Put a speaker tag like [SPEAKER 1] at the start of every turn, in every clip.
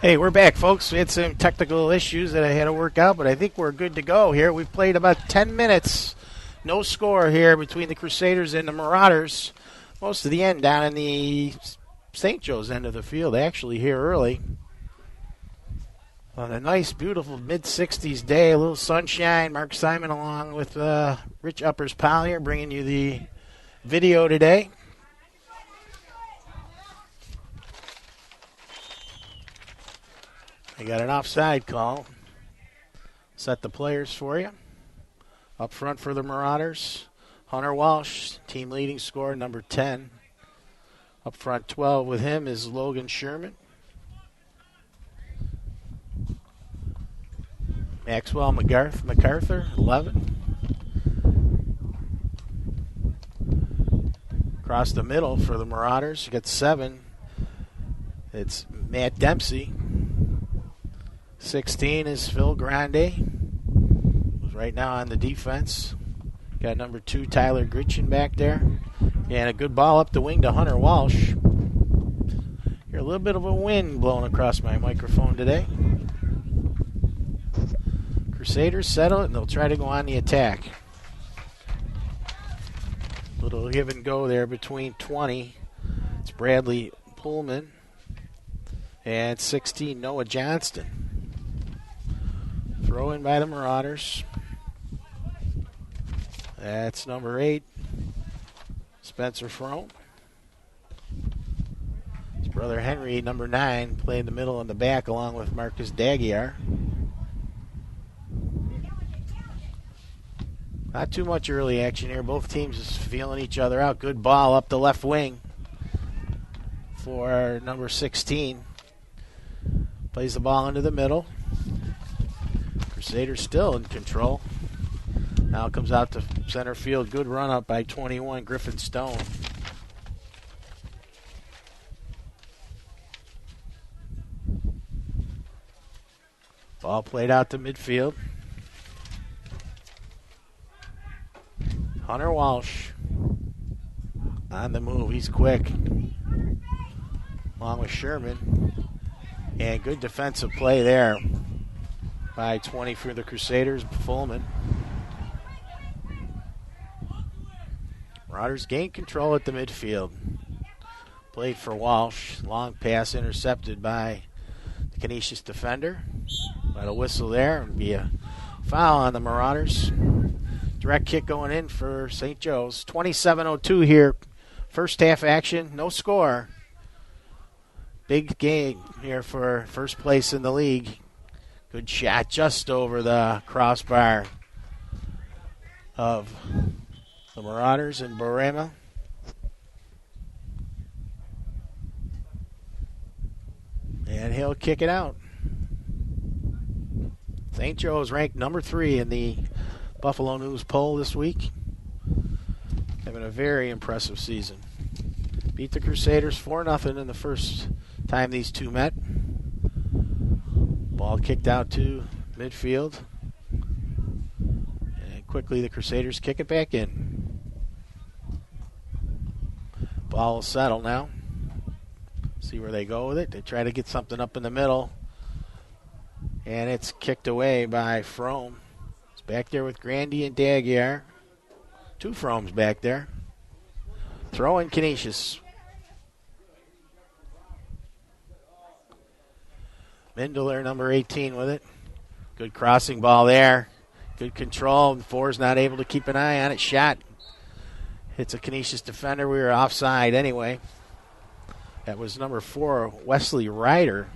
[SPEAKER 1] Hey, we're back, folks. We had some technical issues that I had to work out, but I think we're good to go here. We've played about 10 minutes. No score here between the Crusaders and the Marauders. Most of the end down in the St. Joe's end of the field, actually here early. On a nice, beautiful mid-60s day, a little sunshine. Mark Simon along with Rich Uppers-Powell here bringing you the video today. I got an offside call. Set the players for you. Up front for the Marauders, Hunter Walsh, team leading scorer, number 10. Up front 12 with him is Logan Sherman. Maxwell MacArthur, 11. Across the middle for the Marauders, you got 7. It's Matt Dempsey. 16 is Phil Grande, who's right now on the defense. Got number 2, Tyler Gritchen back there. And a good ball up the wing to Hunter Walsh. Hear a little bit of a wind blowing across my microphone today. Crusaders settle it, and they'll try to go on the attack. Little give and go there between 20. It's Bradley Pullman. And 16, Noah Johnston. Throw in by the Marauders. That's number 8, Spencer Frome. His brother Henry, number 9, playing the middle and the back along with Marcus Dagiar. Not too much early action here. Both teams is feeling each other out. Good ball up the left wing for number 16. Plays the ball into the middle. Crusaders still in control. Now it comes out to center field. Good run up by 21, Griffin Stone. Ball played out to midfield. Hunter Walsh on the move. He's quick. Along with Sherman. And good defensive play there by 20 for the Crusaders, Fullman. Marauders gain control at the midfield. Played for Walsh. Long pass intercepted by the Canisius defender. Got a whistle there and be a foul on the Marauders. Direct kick going in for St. Joe's. 27:02 here. First half action. No score. Big game here for first place in the league. Good shot just over the crossbar of the Marauders and Barema. And he'll kick it out. St. Joe's ranked number 3 in the Buffalo News poll this week. Having a very impressive season. Beat the Crusaders 4-0 in the first time these two met. Ball kicked out to midfield. And quickly the Crusaders kick it back in. Ball will settle now. See where they go with it. They try to get something up in the middle. And it's kicked away by Frome. It's back there with Grandy and Dagiar. 2 Fromes back there. Throw in Canisius. Mindler, number 18, with it. Good crossing ball there. Good control. 4's not able to keep an eye on it. Shot. Hits a Canisius defender. We were offside anyway. That was number 4, Wesley Ryder,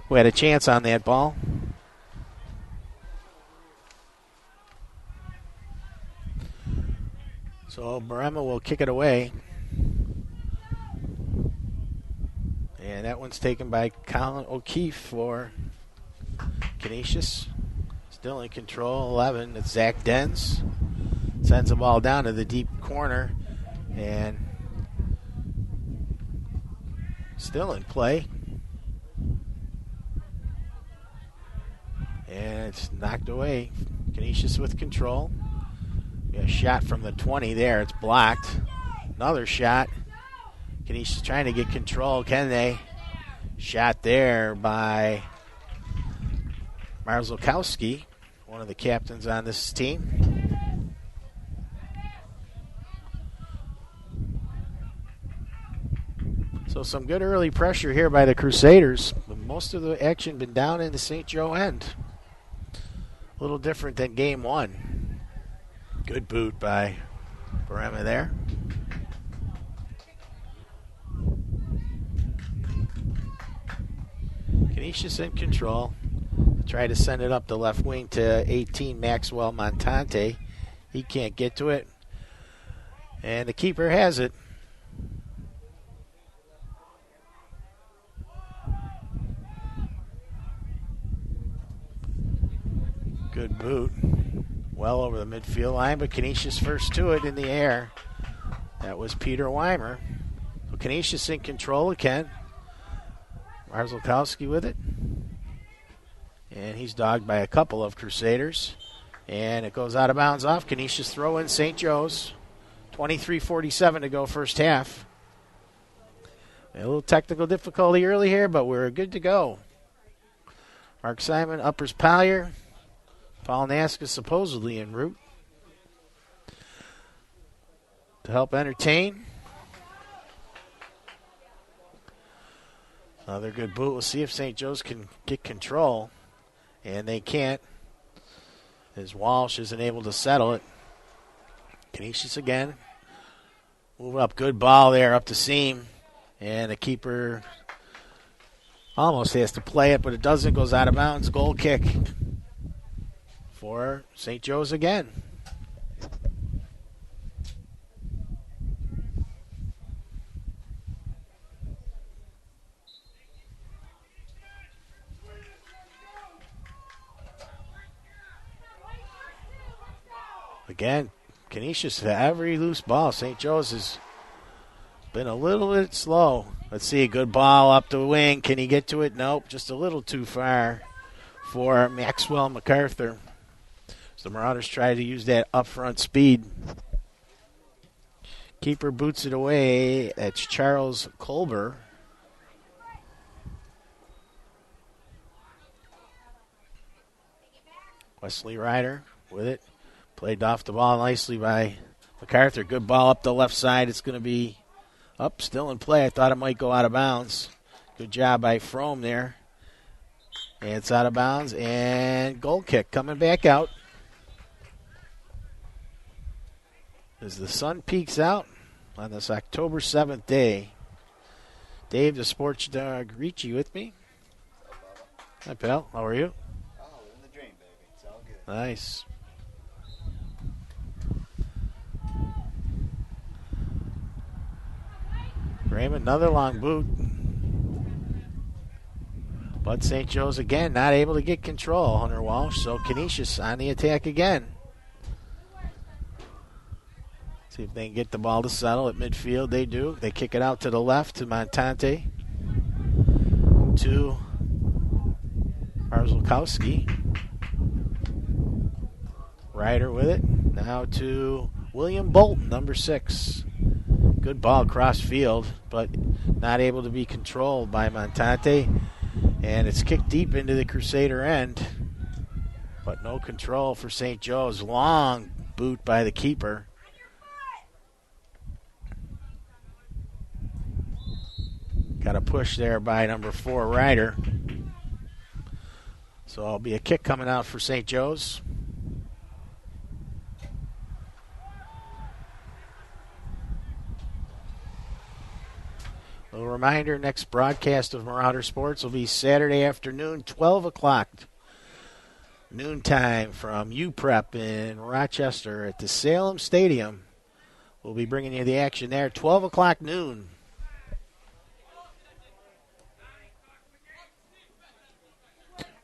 [SPEAKER 1] who had a chance on that ball. So Barema will kick it away. And that one's taken by Colin O'Keefe for Canisius. Still in control, 11. It's Zach Denz. Sends the ball down to the deep corner. And still in play. And it's knocked away. Canisius with control. A shot from the 20 there. It's blocked. Another shot. Canisius trying to get control. Can they? Shot there by Marzlikowski, one of the captains on this team. So some good early pressure here by the Crusaders. But most of the action been down in the St. Joe end. A little different than game one. Good boot by Barema there. Canisius in control. Try to send it up the left wing to 18, Maxwell Montante. He can't get to it. And the keeper has it. Good boot. Well over the midfield line, but Canisius first to it in the air. That was Peter Weimer. So Canisius in control again. Marzlikowski with it. And he's dogged by a couple of Crusaders. And it goes out of bounds off Canisius throw in St. Joe's. 23:47 to go first half. A little technical difficulty early here, but we're good to go. Mark Simon, Uppers Pallier. Paul Naska supposedly en route to help entertain. Another good boot. We'll see if St. Joe's can get control. And they can't, as Walsh isn't able to settle it. Canisius again. Moving up. Good ball there up the seam. And the keeper almost has to play it, but it doesn't. Goes out of bounds. Goal kick for St. Joe's again. Again, Canisius to every loose ball. St. Joe's has been a little bit slow. Let's see, a good ball up the wing. Can he get to it? Nope, just a little too far for Maxwell MacArthur. So the Marauders try to use that up front speed. Keeper boots it away. That's Charles Colber. Wesley Ryder with it. Played off the ball nicely by MacArthur. Good ball up the left side. It's going to be up, still in play. I thought it might go out of bounds. Good job by Frome there. And it's out of bounds. And goal kick coming back out. As the sun peeks out on this October 7th day. Dave, the sports dog, Ricci with me. Hi, pal. How are you?
[SPEAKER 2] Oh, in the dream, baby. It's all good.
[SPEAKER 1] Nice. Raymond, another long boot. But St. Joe's again not able to get control. Hunter Walsh, so Canisius on the attack again. See if they can get the ball to settle at midfield. They do. They kick it out to the left to Montante. To Marzlikowski. Ryder with it. Now to William Bolton, number 6. Good ball across field, but not able to be controlled by Montante. And it's kicked deep into the Crusader end. But no control for St. Joe's. Long boot by the keeper. Got a push there by number 4, Ryder. So it'll be a kick coming out for St. Joe's. A little reminder, next broadcast of Marauder Sports will be Saturday afternoon, 12 o'clock. Noontime from UPrep in Rochester at the Salem Stadium. We'll be bringing you the action there, 12 o'clock noon.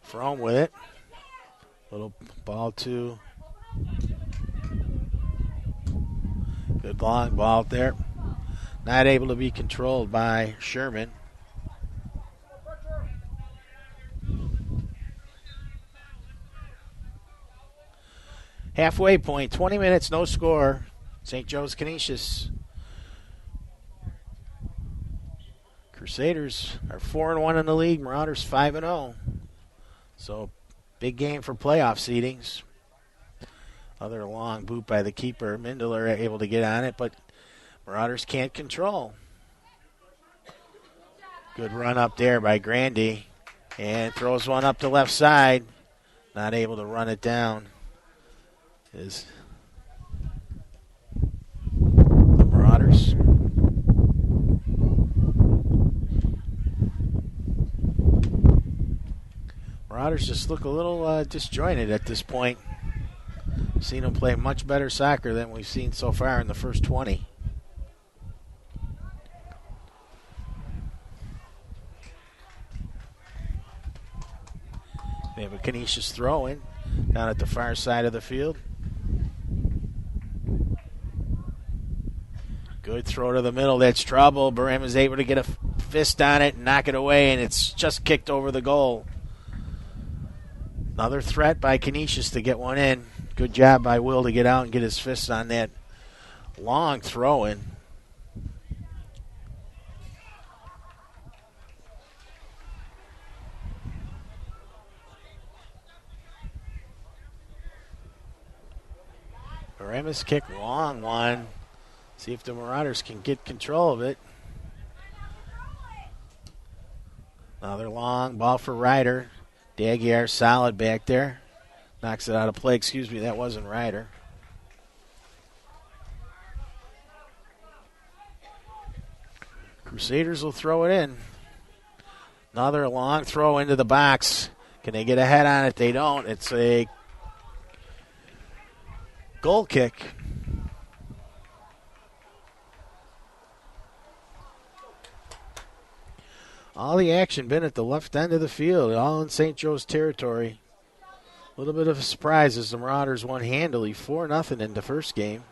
[SPEAKER 1] Frome with it. Little ball to. Good long ball there. Not able to be controlled by Sherman. Halfway point, 20 minutes, no score. St. Joe's Canisius. Crusaders are 4-1 in the league. Marauders 5-0. So big game for playoff seedings. Other long boot by the keeper. Mindler able to get on it, but Marauders can't control. Good run up there by Grandy. And throws one up the left side. Not able to run it down. Is the Marauders. Marauders just look a little disjointed at this point. Seen them play much better soccer than we've seen so far in the first 20. They have a Canisius throw in down at the far side of the field. Good throw to the middle. That's trouble. Barem is able to get a fist on it and knock it away, and it's just kicked over the goal. Another threat by Canisius to get one in. Good job by Will to get out and get his fist on that long throw in. Barema's kick, long one. See if the Marauders can get control of it. Another long ball for Ryder. Daguerre solid back there. Knocks it out of play. Excuse me, that wasn't Ryder. Crusaders will throw it in. Another long throw into the box. Can they get a head on it? They don't. It's a goal kick. All the action been at the left end of the field, all in St. Joe's territory. A little bit of a surprise as the Marauders won handily 4-0 in the first game.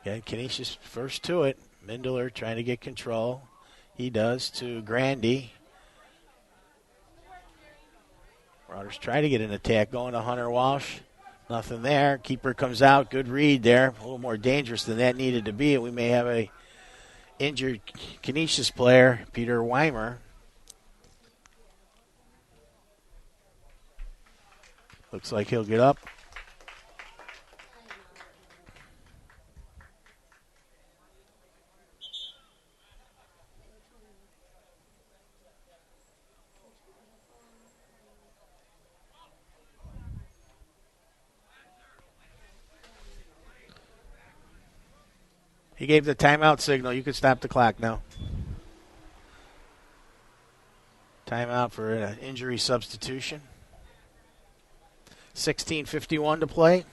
[SPEAKER 1] Okay, Canisius first to it. Mindler trying to get control. He does to Grandy. Marauders try to get an attack going to Hunter Walsh. Nothing there. Keeper comes out. Good read there. A little more dangerous than that needed to be. We may have a injured Canisius player, Peter Weimer. Looks like he'll get up. He gave the timeout signal. You can stop the clock now. Timeout for an injury substitution. 16:51 to play.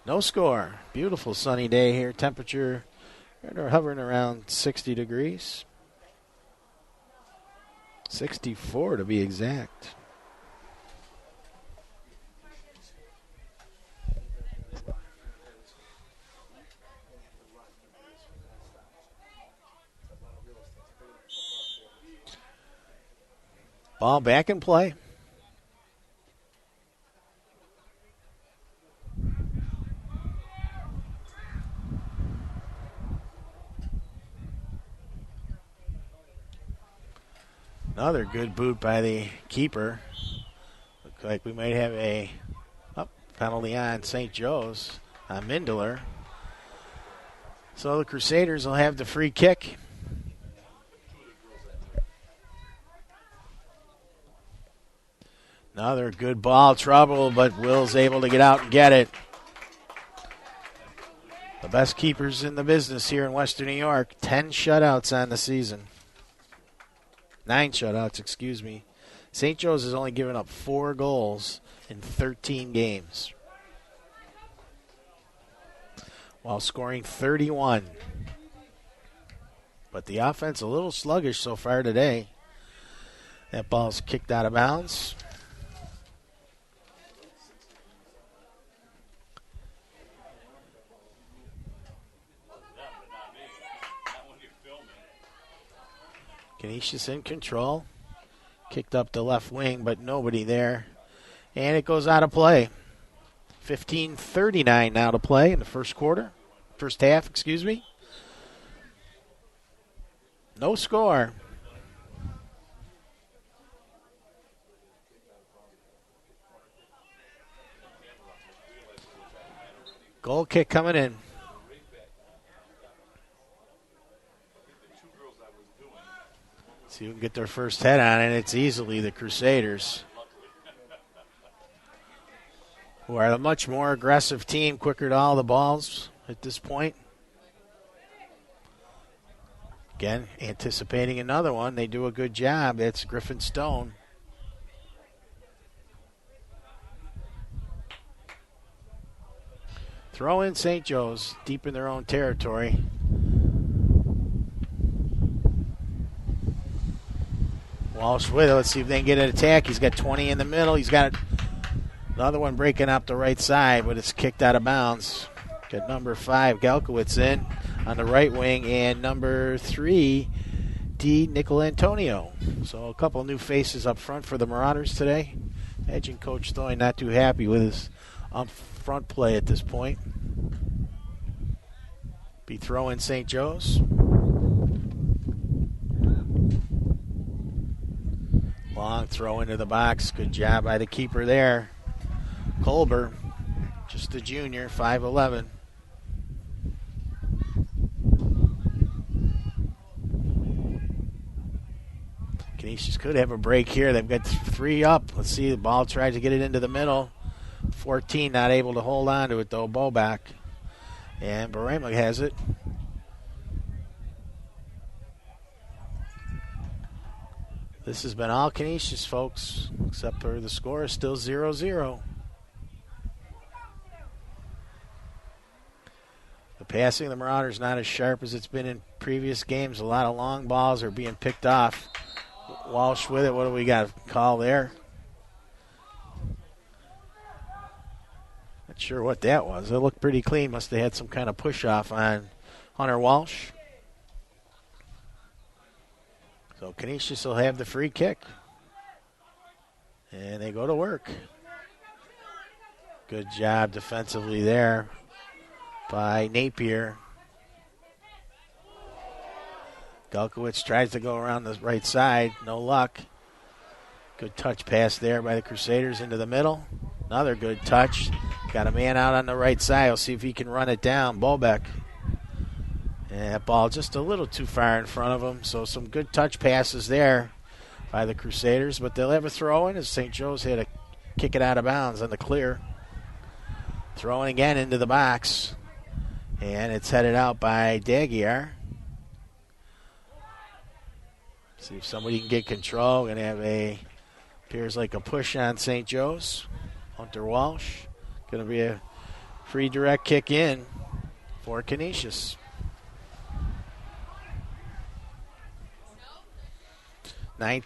[SPEAKER 1] No score. Beautiful sunny day here. Temperature hovering around 60 degrees. 64 to be exact. Ball back in play. Another good boot by the keeper. Looks like we might have a penalty on St. Joe's on Mindler. So the Crusaders will have the free kick. Another good ball, trouble, but Will's able to get out and get it. The best keepers in the business here in Western New York. 10 shutouts on the season. 9 shutouts, excuse me. St. Joe's has only given up 4 goals in 13 games, while scoring 31. But the offense a little sluggish so far today. That ball's kicked out of bounds. Canisius in control. Kicked up the left wing, but nobody there. And it goes out of play. 15:39 now to play in the first half, excuse me. No score. Goal kick coming in. See who can get their first head on it. It's easily the Crusaders, who are a much more aggressive team, quicker to all the balls at this point. Again, anticipating another one. They do a good job. It's Griffin Stone. Throw in St. Joe's, deep in their own territory. Walsh with it. Let's see if they can get an attack. He's got 20 in the middle. He's got another one breaking up the right side, but it's kicked out of bounds. Got number 5, Galkowitz, in on the right wing, and number 3, D. Nicolantonio. So a couple new faces up front for the Marauders today. Imagine Coach Thoy not too happy with his front play at this point. Be throw in St. Joe's. Long throw into the box. Good job by the keeper there. Kolber, just a junior, 5'11". Canisius could have a break here. They've got 3 up. Let's see, the ball tries to get it into the middle. 14 not able to hold on to it, though. Bobak. And Barema has it. This has been all Canisius, folks, except for the score is still 0-0. The passing of the Marauders not as sharp as it's been in previous games. A lot of long balls are being picked off. Walsh with it. What do we got? Call there. Not sure what that was. It looked pretty clean. Must have had some kind of push-off on Hunter Walsh. So Canisius will have the free kick. And they go to work. Good job defensively there by Napier. Galkowitz tries to go around the right side. No luck. Good touch pass there by the Crusaders into the middle. Another good touch. Got a man out on the right side. We'll see if he can run it down. Bobek. And that ball just a little too far in front of him. So some good touch passes there by the Crusaders. But they'll have a throw in as St. Joe's had to kick it out of bounds on the clear. Throwing again into the box. And it's headed out by Daguerre. See if somebody can get control. Going to have appears like a push on St. Joe's. Hunter Walsh. Going to be a free direct kick in for Canisius. Ryan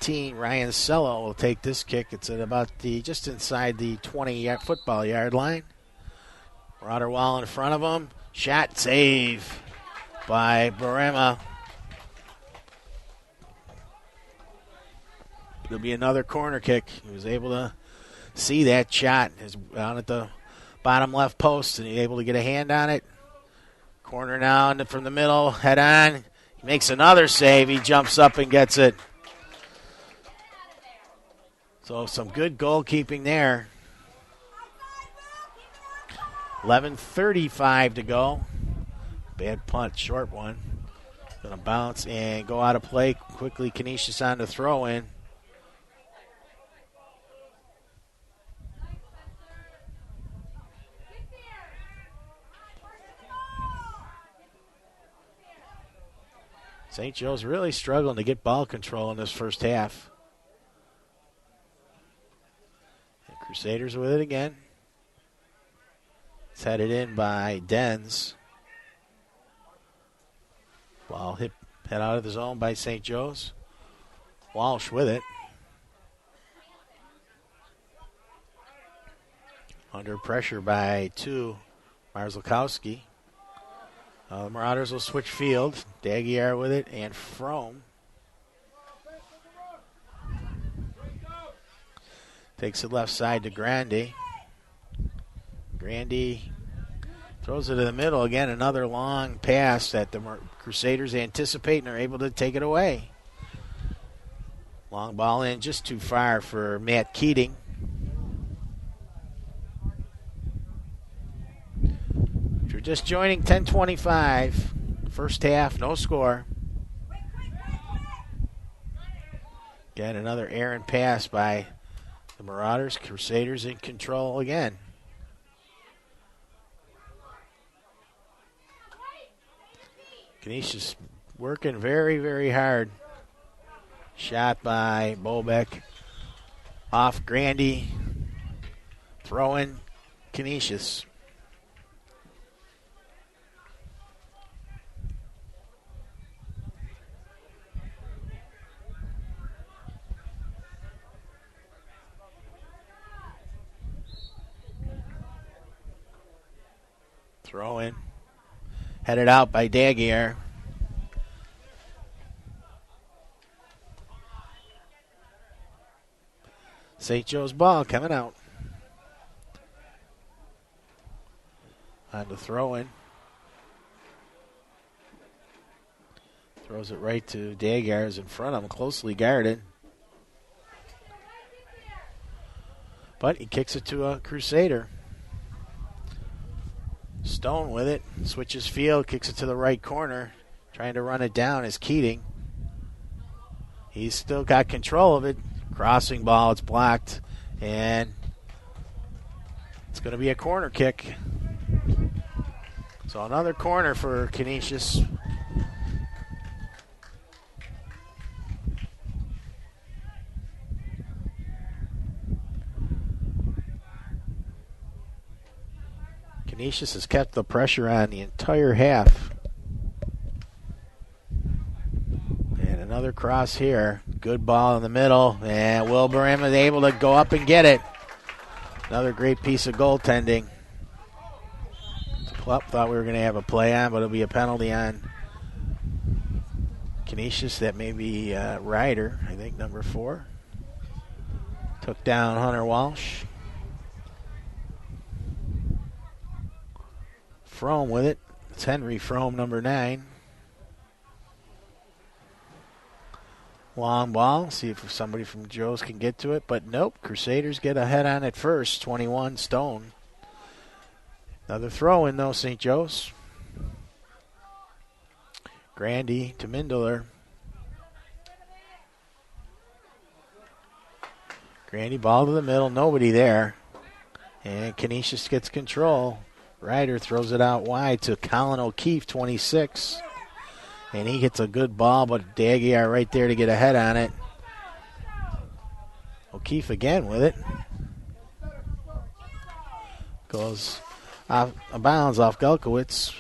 [SPEAKER 1] Sello will take this kick. It's at about just inside the 20 football yard line. Marauder wall in front of him. Shot save by Barema. There'll be another corner kick. He was able to see that shot. Is down at the bottom left post, and he's able to get a hand on it. Corner now from the middle. Head on. He makes another save. He jumps up and gets it. So some good goalkeeping there. 11:35 to go. Bad punt, short one. Going to bounce and go out of play. Quickly, Canisius on the throw in. St. Joe's really struggling to get ball control in this first half. The Crusaders with it again. It's headed in by Dens. Ball head out of the zone by St. Joe's. Walsh with it. Under pressure by 2, Marzlikowski. The Marauders will switch field. Daguerre with it and Frome. Takes it left side to Grandy. Grandy throws it in the middle. Again, another long pass that the Crusaders anticipate and are able to take it away. Long ball in, just too far for Matt Keating. If you're just joining, 10:25. First half, no score. Again, another errant pass by the Marauders. Crusaders in control again. Canisius working very, very hard. Shot by Bolbeck. Off Grandy. Throwing Canisius. Throw in. Headed out by Daguerre. St. Joe's ball coming out. On the throw in. Throws it right to Daguerre, is in front of him, closely guarded. But he kicks it to a Crusader. Stone with it, switches field, kicks it to the right corner. Trying to run it down is Keating. He's still got control of it. Crossing ball, it's blocked, and it's going to be a corner kick. So another corner for Canisius. Canisius has kept the pressure on the entire half. And another cross here. Good ball in the middle. And Wilbraham is able to go up and get it. Another great piece of goaltending. Thought we were going to have a play on, but it'll be a penalty on Canisius. That may be Ryder, I think, number 4. Took down Hunter Walsh. Frome with it. It's Henry Frome, number 9. Long ball. See if somebody from Joe's can get to it. But nope. Crusaders get ahead on it first. 21 Stone. Another throw in, though, St. Joe's. Grandy to Mindler. Grandy ball to the middle. Nobody there. And Canisius gets control. Ryder throws it out wide to Colin O'Keefe, 26. And he gets a good ball, but Daguerre right there to get ahead on it. O'Keefe again with it. Goes off bounds off Gelkowitz.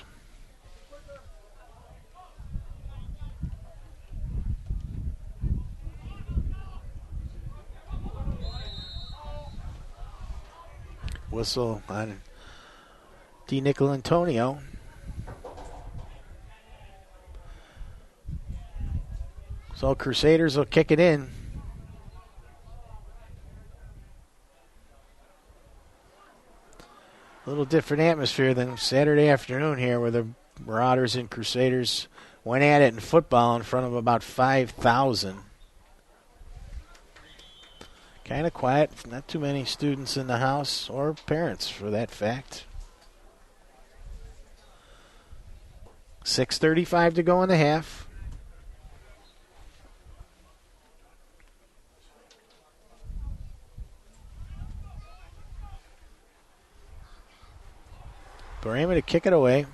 [SPEAKER 1] Whistle on DiNicolantonio. So Crusaders will kick it in. A little different atmosphere than Saturday afternoon here where the Marauders and Crusaders went at it in football in front of about 5,000. Kind of quiet. Not too many students in the house or parents for that fact. 6:35 to go in the half. Barama to kick it away.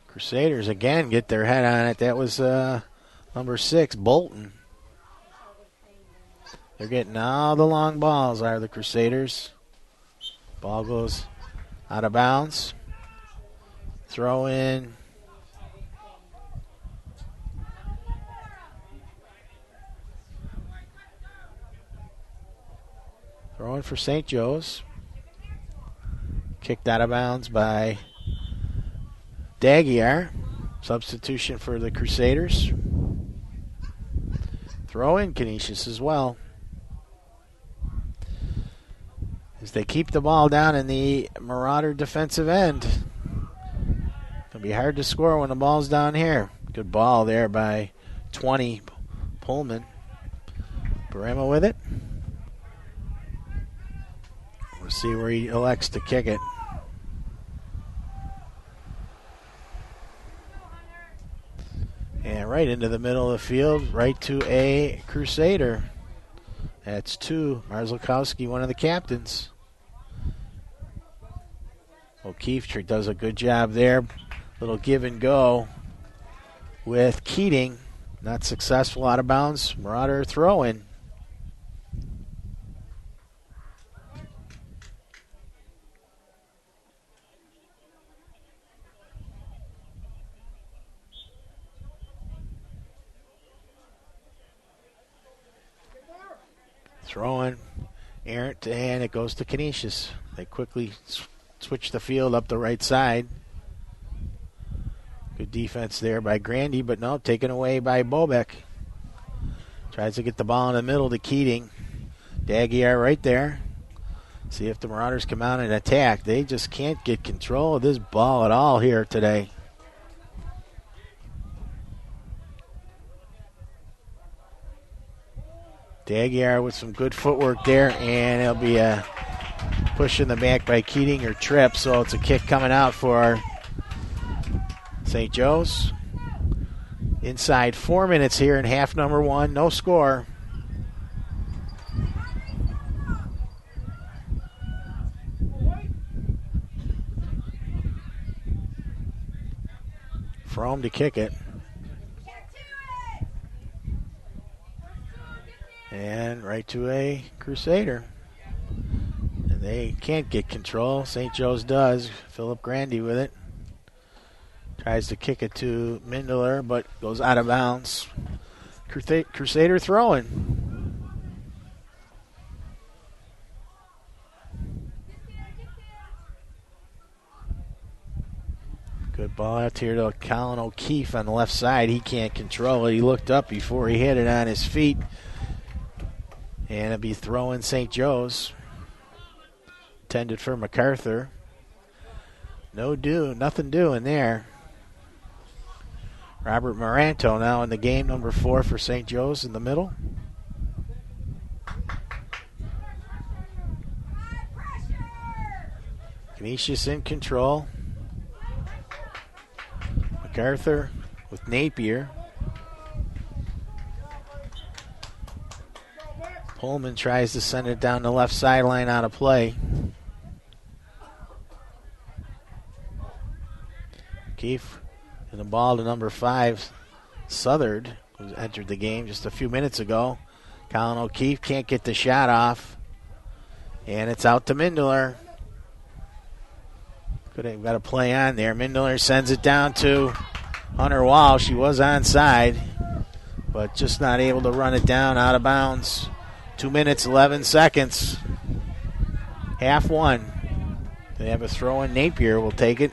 [SPEAKER 1] Crusaders again get their head on it. That was number 6, Bolton. They're getting all the long balls, are the Crusaders. Ball goes out of bounds. Throw in. Throw in for St. Joe's. Kicked out of bounds by Daguerre. Substitution for the Crusaders. Throw in Canisius as well. As they keep the ball down in the Marauder defensive end. It'll be hard to score when the ball's down here. Good ball there by 20 Pullman. Barema with it. We'll see where he elects to kick it. And right into the middle of the field, right to a Crusader. That's two. Marzlikowski, one of the captains. O'Keefe does a good job there. Little give and go with Keating. Not successful, out of bounds. Marauder throw in. Throwing errant, and it goes to Canisius. They quickly switch the field up the right side. Good defense there by Grandy, but no, taken away by Bobek. Tries to get the ball in the middle to Keating. Daguerre right there. See if the Marauders come out and attack. They just can't get control of this ball at all here today. Daguerre with some good footwork there, and it'll be a push in the back by Keating or trip, so it's a kick coming out for St. Joe's. Inside 4 minutes here in half number one, no score. Frome to kick it. And right to a Crusader. And they can't get control. St. Joe's does. Philip Grandy with it. Tries to kick it to Mindler, but goes out of bounds. Crusader throwing. Good ball out here to Colin O'Keefe on the left side. He can't control it. He looked up before he hit it on his feet. And it'll be throwing St. Joe's. Intended for MacArthur. Nothing doing there. Robert Maranto now in the game, number 4 for St. Joe's in the middle. Canisius in control. MacArthur with Napier. Pullman tries to send it down the left sideline out of play. Keefe and the ball to number 5, Southard, who entered the game just a few minutes ago. Colin O'Keefe can't get the shot off. And it's out to Mindler. Could have got a play on there. Mindler sends it down to Hunter Walsh. He was onside, but just not able to run it down out of bounds. 2 minutes, 11 seconds. Half one. They have a throw in. Napier will take it.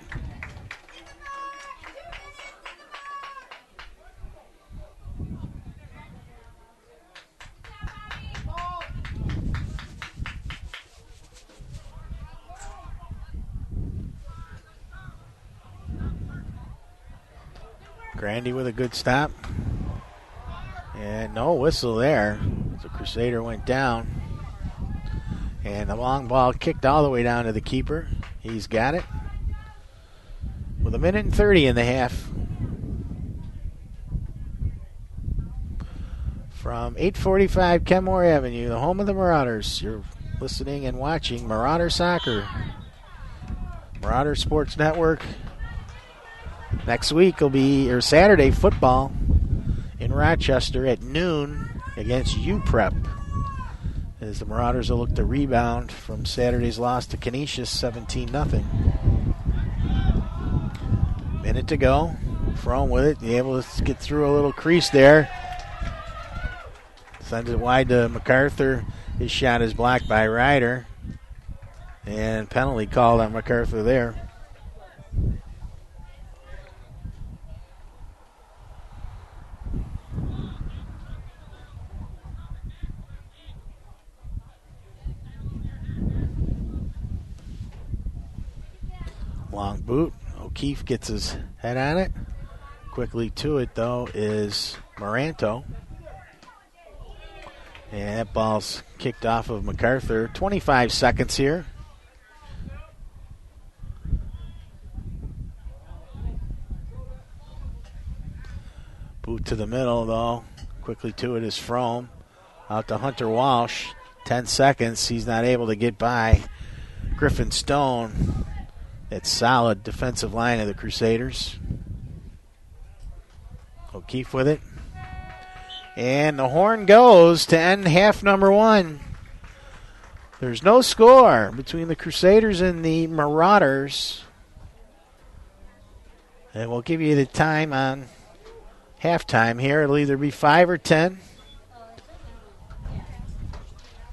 [SPEAKER 1] Grandy with a good stop. And no whistle there. The Crusader went down. And the long ball kicked all the way down to the keeper. He's got it. With 1:30 in the half. From 845 Kenmore Avenue, the home of the Marauders. You're listening and watching Marauder Soccer. Marauder Sports Network. Next week will be Saturday football in Rochester at noon against UPrep. As the Marauders will look to rebound from Saturday's loss to Canisius 17-0. Minute to go. Frome with it. Be able to get through a little crease there. Sends it wide to MacArthur. His shot is blocked by Ryder. And penalty called on MacArthur there. long boot. O'Keefe gets his head on it. Quickly to it, though, is Moranto. And that ball's kicked off of MacArthur. 25 seconds here. Boot to the middle, though. Quickly to it is Frome. Out to Hunter Walsh. 10 seconds. He's not able to get by Griffin Stone. That solid defensive line of the Crusaders. O'Keefe with it. And the horn goes to end half number one. There's no score between the Crusaders and the Marauders. And we'll give you the time on halftime here. It'll either be 5 or 10.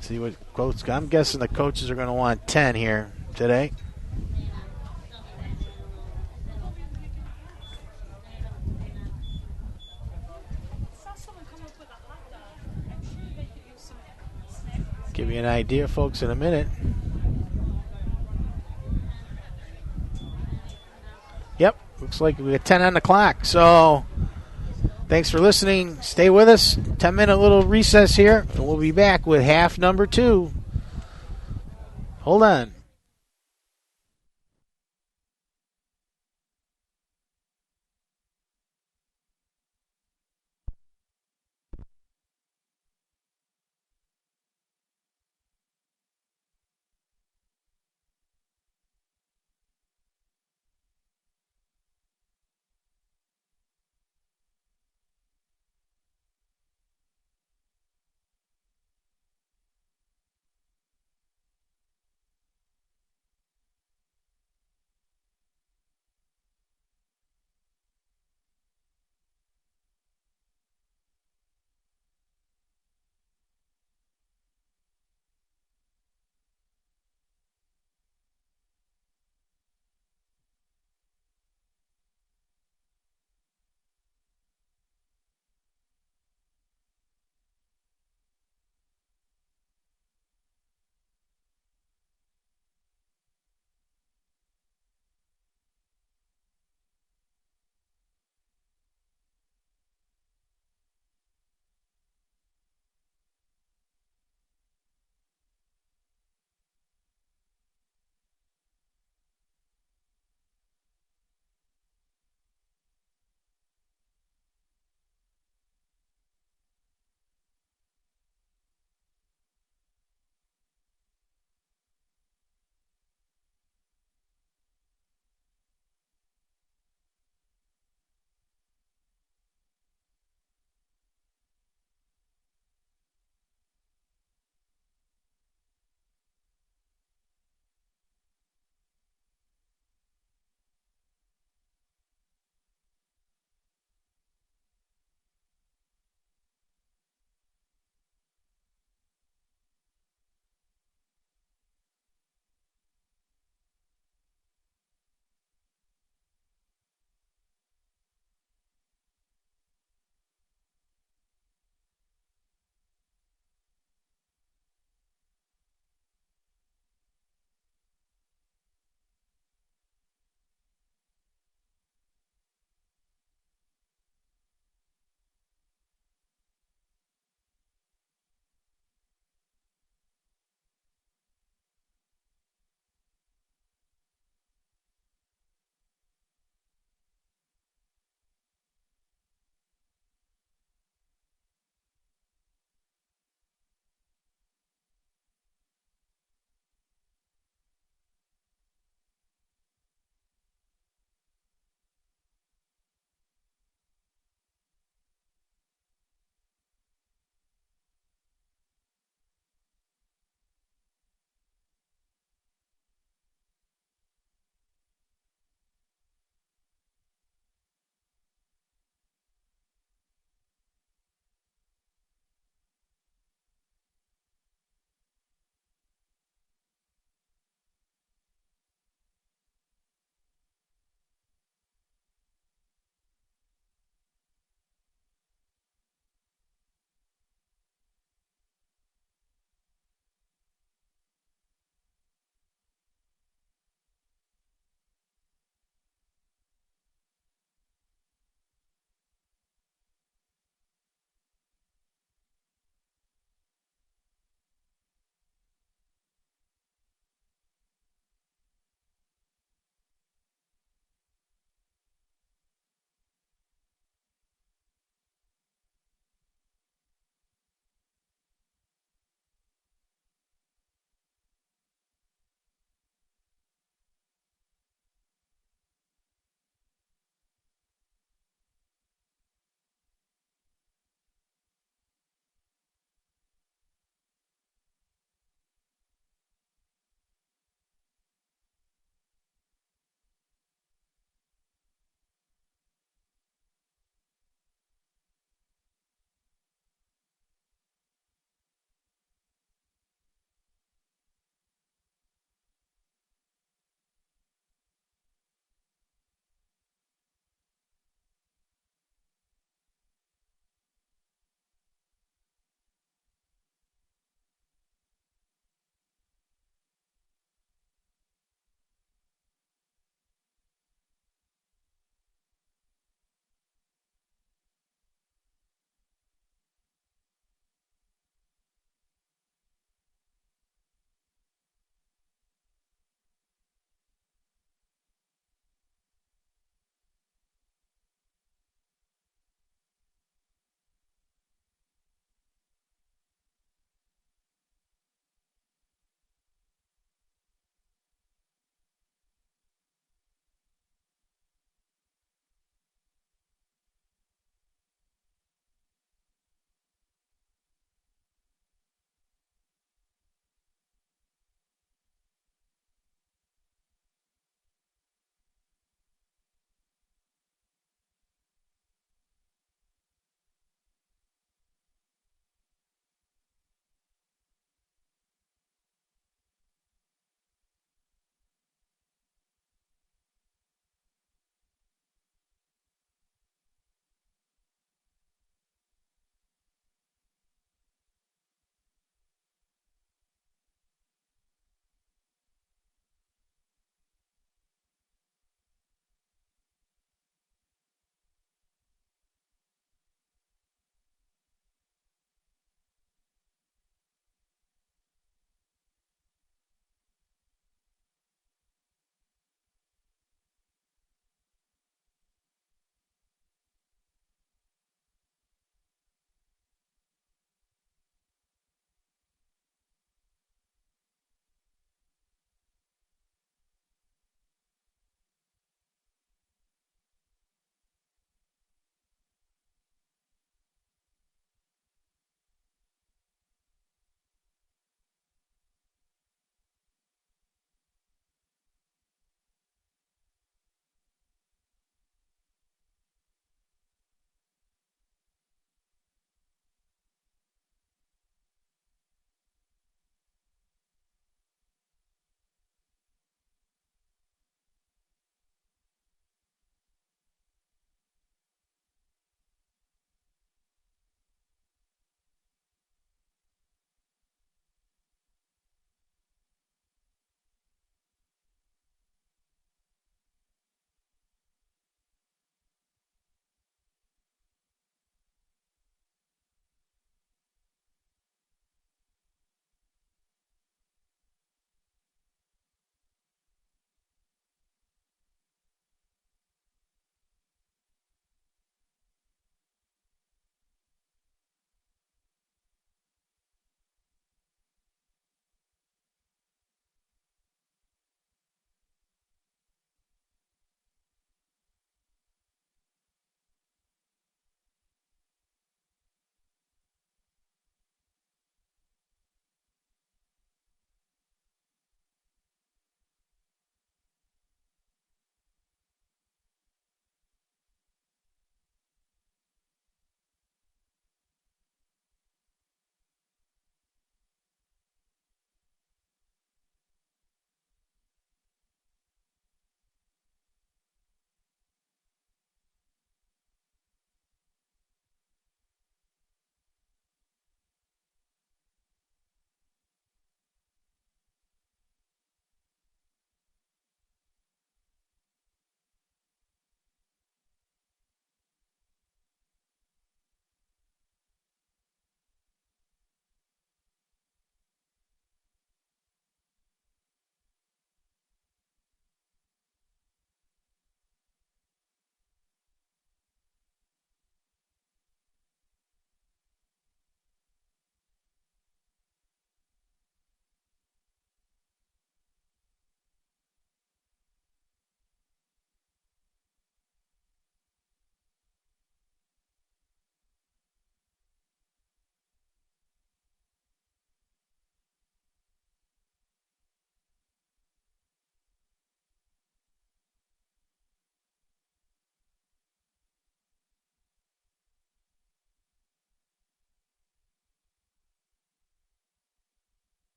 [SPEAKER 1] See what coach. I'm guessing the coaches are going to want 10 here today. Give you an idea, folks, in a minute. Yep, looks like we got 10 on the clock. So thanks for listening. Stay with us. 10-minute little recess here, and we'll be back with half number 2. Hold on.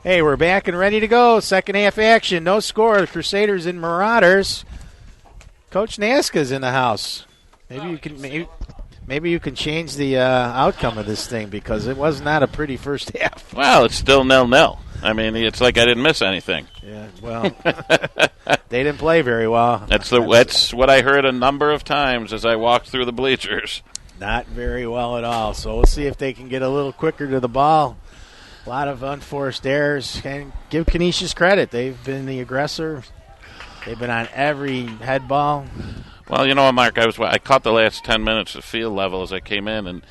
[SPEAKER 1] Hey, we're back and ready to go. Second half action. No score. The Crusaders and Marauders. Coach Naska's in the house. Maybe you can change the outcome of this thing because it was not a pretty first half.
[SPEAKER 3] Well, it's still 0-0. I mean, it's like I didn't miss anything.
[SPEAKER 1] Yeah, well, they didn't play very well.
[SPEAKER 3] That's what I heard a number of times as I walked through the bleachers.
[SPEAKER 1] Not very well at all. So we'll see if they can get a little quicker to the ball. A lot of unforced errors. And give Canisius credit. They've been the aggressor. They've been on every head ball.
[SPEAKER 3] Well, you know, Mark, I caught the last 10 minutes of field level as I came in, and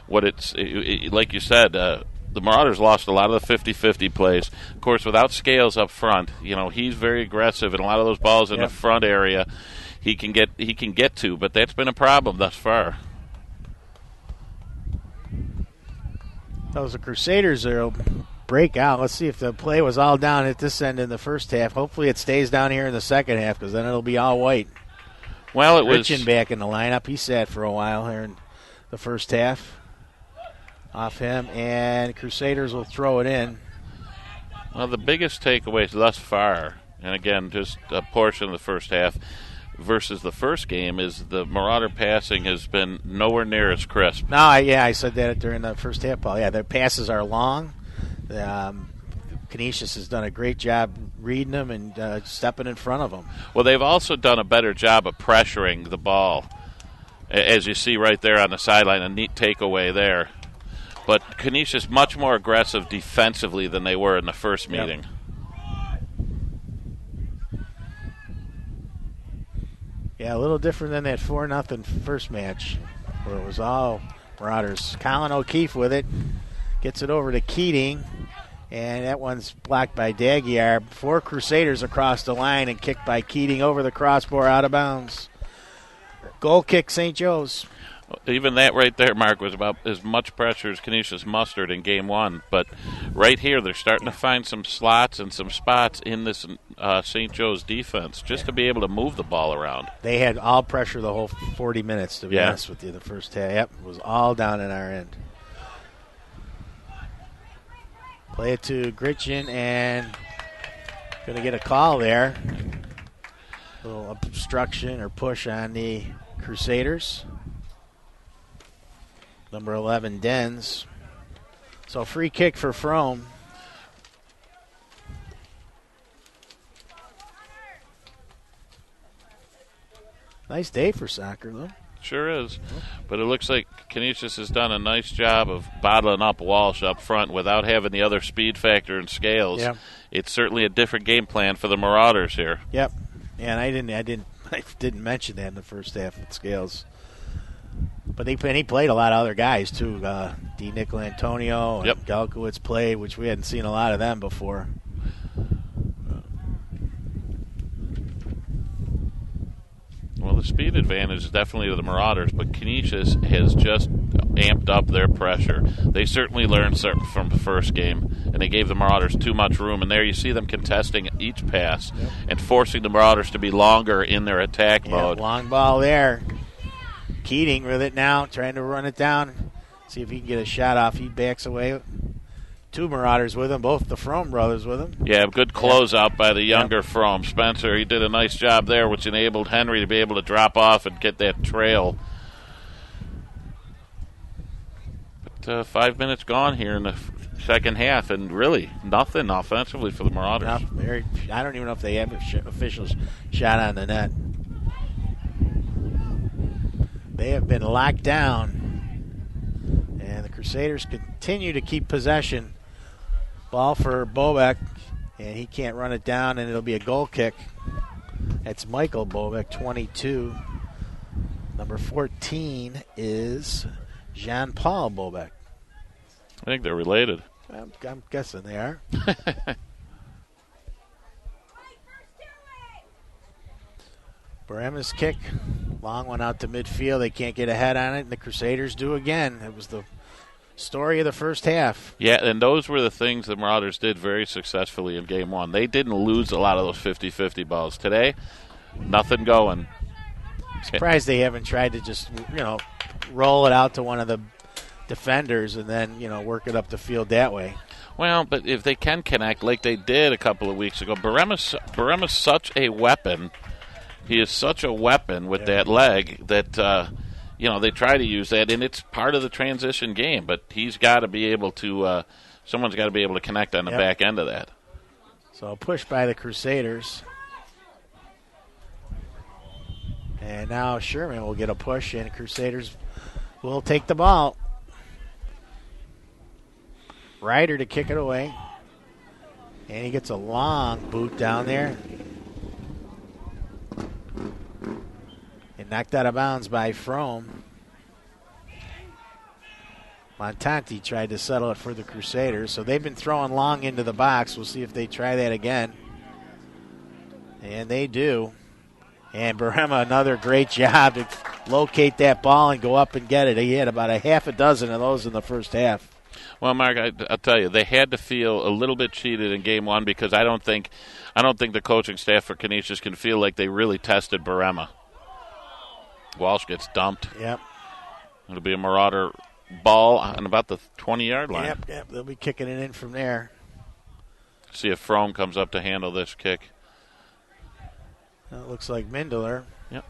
[SPEAKER 3] like you said, the Marauders lost a lot of the 50-50 plays. Of course, without Scales up front, you know, he's very aggressive, and a lot of those balls in the front area he can get to, but that's been a problem thus far.
[SPEAKER 1] Those are Crusaders that'll break out. Let's see if the play was all down at this end in the first half. Hopefully it stays down here in the second half because then it'll be all white.
[SPEAKER 3] Well, it was
[SPEAKER 1] Richin back in the lineup. He sat for a while here in the first half. Off him, and Crusaders will throw it in.
[SPEAKER 3] Well, the biggest takeaways thus far, and again, just a portion of the first half versus the first game, is the Marauder passing has been nowhere near as crisp.
[SPEAKER 1] No, I said that during the first half, Paul. Yeah, their passes are long. Canisius has done a great job reading them and stepping in front of them.
[SPEAKER 3] Well, they've also done a better job of pressuring the ball, as you see right there on the sideline. A neat takeaway there. But Canisius much more aggressive defensively than they were in the first meeting.
[SPEAKER 1] Yeah, a little different than that 4-0 first match where it was all Marauders. Colin O'Keefe with it. Gets it over to Keating. And that one's blocked by Daguiar. 4 Crusaders across the line and kicked by Keating over the crossbar out of bounds. Goal kick, St. Joe's.
[SPEAKER 3] Even that right there, Mark, was about as much pressure as Canisius mustered in Game 1. But right here, they're starting to find some slots and some spots in this St. Joe's defense just to be able to move the ball around.
[SPEAKER 1] They had all pressure the whole 40 minutes, to be honest with you, the first half. Yep, it was all down in our end. Play it to Gritchen, and going to get a call there. A little obstruction or push on the Crusaders. Number 11, Dens. So free kick for Frome. Nice day for soccer, though.
[SPEAKER 3] Sure is. But it looks like Canisius has done a nice job of bottling up Walsh up front without having the other speed factor and Scales.
[SPEAKER 1] Yep. It's
[SPEAKER 3] certainly a different game plan for the Marauders here.
[SPEAKER 1] Yep. And I didn't mention that in the first half with Scales. But he played a lot of other guys, too. D. Nicolantonio and Galkowitz played, which we hadn't seen a lot of them before.
[SPEAKER 3] Well, the speed advantage is definitely to the Marauders, but Canisius has just amped up their pressure. They certainly learned something from the first game, and they gave the Marauders too much room. And there you see them contesting each pass and forcing the Marauders to be longer in their attack mode.
[SPEAKER 1] Long ball there. Keating with it now, trying to run it down. See if he can get a shot off. He backs away. 2 Marauders with him, both the Frome brothers with him.
[SPEAKER 3] Yeah, good closeout by the younger Frome. Spencer, he did a nice job there, which enabled Henry to be able to drop off and get that trail. But 5 minutes gone here in the second half, and really nothing offensively for the Marauders.
[SPEAKER 1] I don't even know if they have officials shot on the net. They have been locked down, and the Crusaders continue to keep possession. Ball for Bobek, and he can't run it down, and it'll be a goal kick. That's Michael Bobek, 22. Number 14 is Jean-Paul Bobek.
[SPEAKER 3] I think they're related.
[SPEAKER 1] I'm guessing they are. Barema's kick, long one out to midfield. They can't get a head on it, and the Crusaders do again. It was the story of the first half.
[SPEAKER 3] Yeah, and those were the things the Marauders did very successfully in Game 1. They didn't lose a lot of those 50-50 balls. Today, nothing going.
[SPEAKER 1] Surprised they haven't tried to just, roll it out to one of the defenders and then, work it up the field that way.
[SPEAKER 3] Well, but if they can connect like they did a couple of weeks ago, Barema's such a weapon. He is such a weapon with that leg that, they try to use that, and it's part of the transition game. But he's got to be able to, someone's got to be able to connect on the back end of that.
[SPEAKER 1] So a push by the Crusaders. And now Sherman will get a push, and Crusaders will take the ball. Ryder to kick it away. And he gets a long boot down there. And knocked out of bounds by Frome. Montanti tried to settle it for the Crusaders. So they've been throwing long into the box. We'll see if they try that again. And they do. And Barema, another great job to locate that ball and go up and get it. He had about a half a dozen of those in the first half.
[SPEAKER 3] Well, Mark, I'll tell you, they had to feel a little bit cheated in game one because I don't think the coaching staff for Canisius can feel like they really tested Barema. Walsh gets dumped.
[SPEAKER 1] Yep.
[SPEAKER 3] It'll be a Marauder ball on about the 20-yard line.
[SPEAKER 1] Yep. They'll be kicking it in from there.
[SPEAKER 3] See if Frome comes up to handle this kick.
[SPEAKER 1] It looks like Mindler.
[SPEAKER 3] Yep.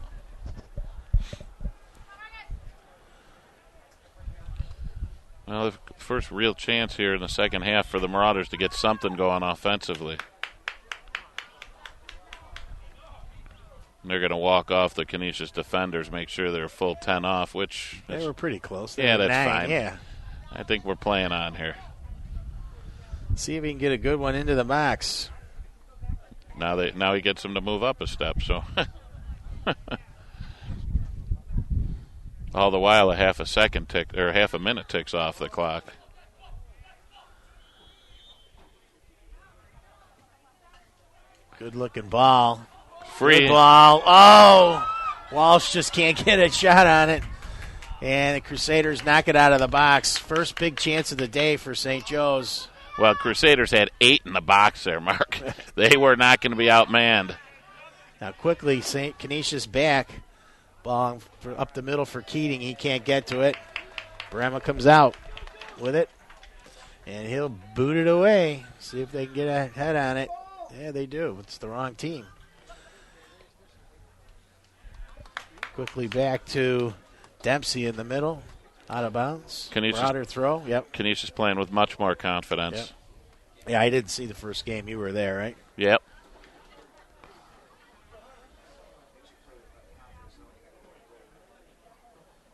[SPEAKER 3] Well, the first real chance here in the second half for the Marauders to get something going offensively. And they're going to walk off the Canisius defenders, make sure they're full 10 off, which...
[SPEAKER 1] They were pretty close.
[SPEAKER 3] That's
[SPEAKER 1] 9,
[SPEAKER 3] fine.
[SPEAKER 1] Yeah.
[SPEAKER 3] I think we're playing on here.
[SPEAKER 1] See if he can get a good one into the box.
[SPEAKER 3] Now he gets them to move up a step, so... All the while, a half a minute ticks off the clock.
[SPEAKER 1] Good-looking ball.
[SPEAKER 3] Free.
[SPEAKER 1] Good ball. Oh! Walsh just can't get a shot on it. And the Crusaders knock it out of the box. First big chance of the day for St. Joe's.
[SPEAKER 3] Well, Crusaders had 8 in the box there, Mark. They were not going to be outmanned.
[SPEAKER 1] Now quickly, St. Canisius back. Ball up the middle for Keating. He can't get to it. Barema comes out with it. And he'll boot it away. See if they can get a head on it. Yeah, they do. It's the wrong team. Quickly back to Dempsey in the middle. Out of bounds. Marauder throw. Yep.
[SPEAKER 3] Canisius playing with much more confidence.
[SPEAKER 1] Yep. Yeah, I didn't see the first game. You were there, right?
[SPEAKER 3] Yep.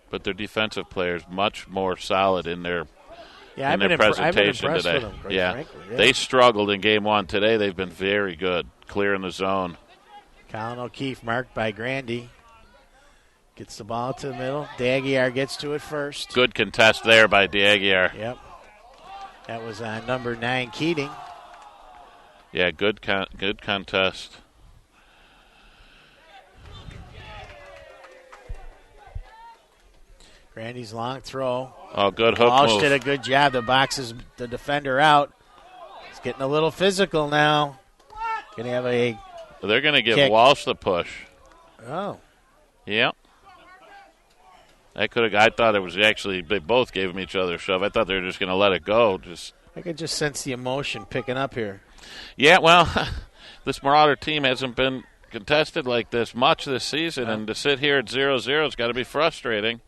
[SPEAKER 3] But their defensive players much more solid in their presentation today.
[SPEAKER 1] With them, frankly, yeah.
[SPEAKER 3] They struggled in game one. Today they've been very good, clearing the zone.
[SPEAKER 1] Colin O'Keefe marked by Grandy. Gets the ball to the middle. Daguiar gets to it first.
[SPEAKER 3] Good contest there by Daguiar.
[SPEAKER 1] Yep. That was on number 9, Keating.
[SPEAKER 3] Yeah, good contest.
[SPEAKER 1] Grandy's long throw.
[SPEAKER 3] Oh, good hook
[SPEAKER 1] Walsh
[SPEAKER 3] move.
[SPEAKER 1] did a good job. The boxes the defender out. He's getting a little physical now. Going to have a
[SPEAKER 3] They're going to give
[SPEAKER 1] kick.
[SPEAKER 3] Walsh the push.
[SPEAKER 1] Oh.
[SPEAKER 3] Yep. I thought it was actually they both gave each other a shove. I thought they were just going to let it go.
[SPEAKER 1] I could just sense the emotion picking up here.
[SPEAKER 3] Yeah, well, this Marauder team hasn't been contested like this much this season, and to sit here at 0-0 has got to be frustrating.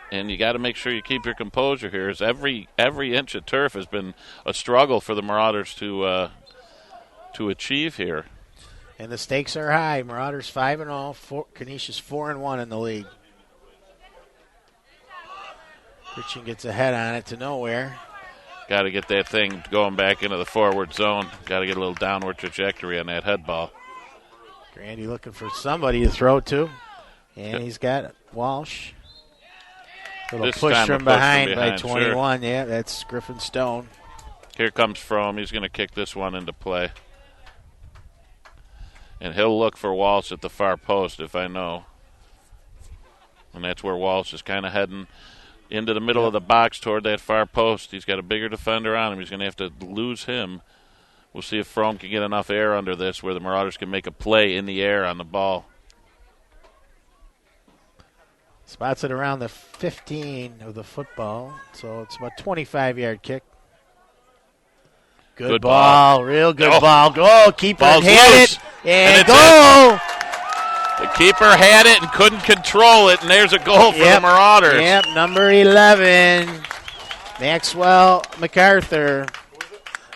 [SPEAKER 3] And you got to make sure you keep your composure here. As every inch of turf has been a struggle for the Marauders to achieve here.
[SPEAKER 1] And the stakes are high. Marauders 5-0. Canisius 4-1 in the league. Christian gets a head on it to nowhere.
[SPEAKER 3] Got to get that thing going back into the forward zone. Got to get a little downward trajectory on that head ball.
[SPEAKER 1] Grandy looking for somebody to throw to. And he's got Walsh. Little push from behind by 21. Sure. Yeah, that's Griffin Stone.
[SPEAKER 3] Here comes Frome. He's going to kick this one into play. And he'll look for Walsh at the far post, if I know. And that's where Walsh is kind of heading into the middle of the box toward that far post. He's got a bigger defender on him. He's going to have to lose him. We'll see if Frome can get enough air under this where the Marauders can make a play in the air on the ball.
[SPEAKER 1] Spots it around the 15 of the football, so it's about 25-yard kick. Good ball. Real good ball. Goal. Keeper
[SPEAKER 3] Ball's
[SPEAKER 1] had
[SPEAKER 3] loose.
[SPEAKER 1] it. And
[SPEAKER 3] it's
[SPEAKER 1] goal.
[SPEAKER 3] The keeper had it and couldn't control it, and there's a goal for the Marauders.
[SPEAKER 1] Yep, number 11, Maxwell MacArthur.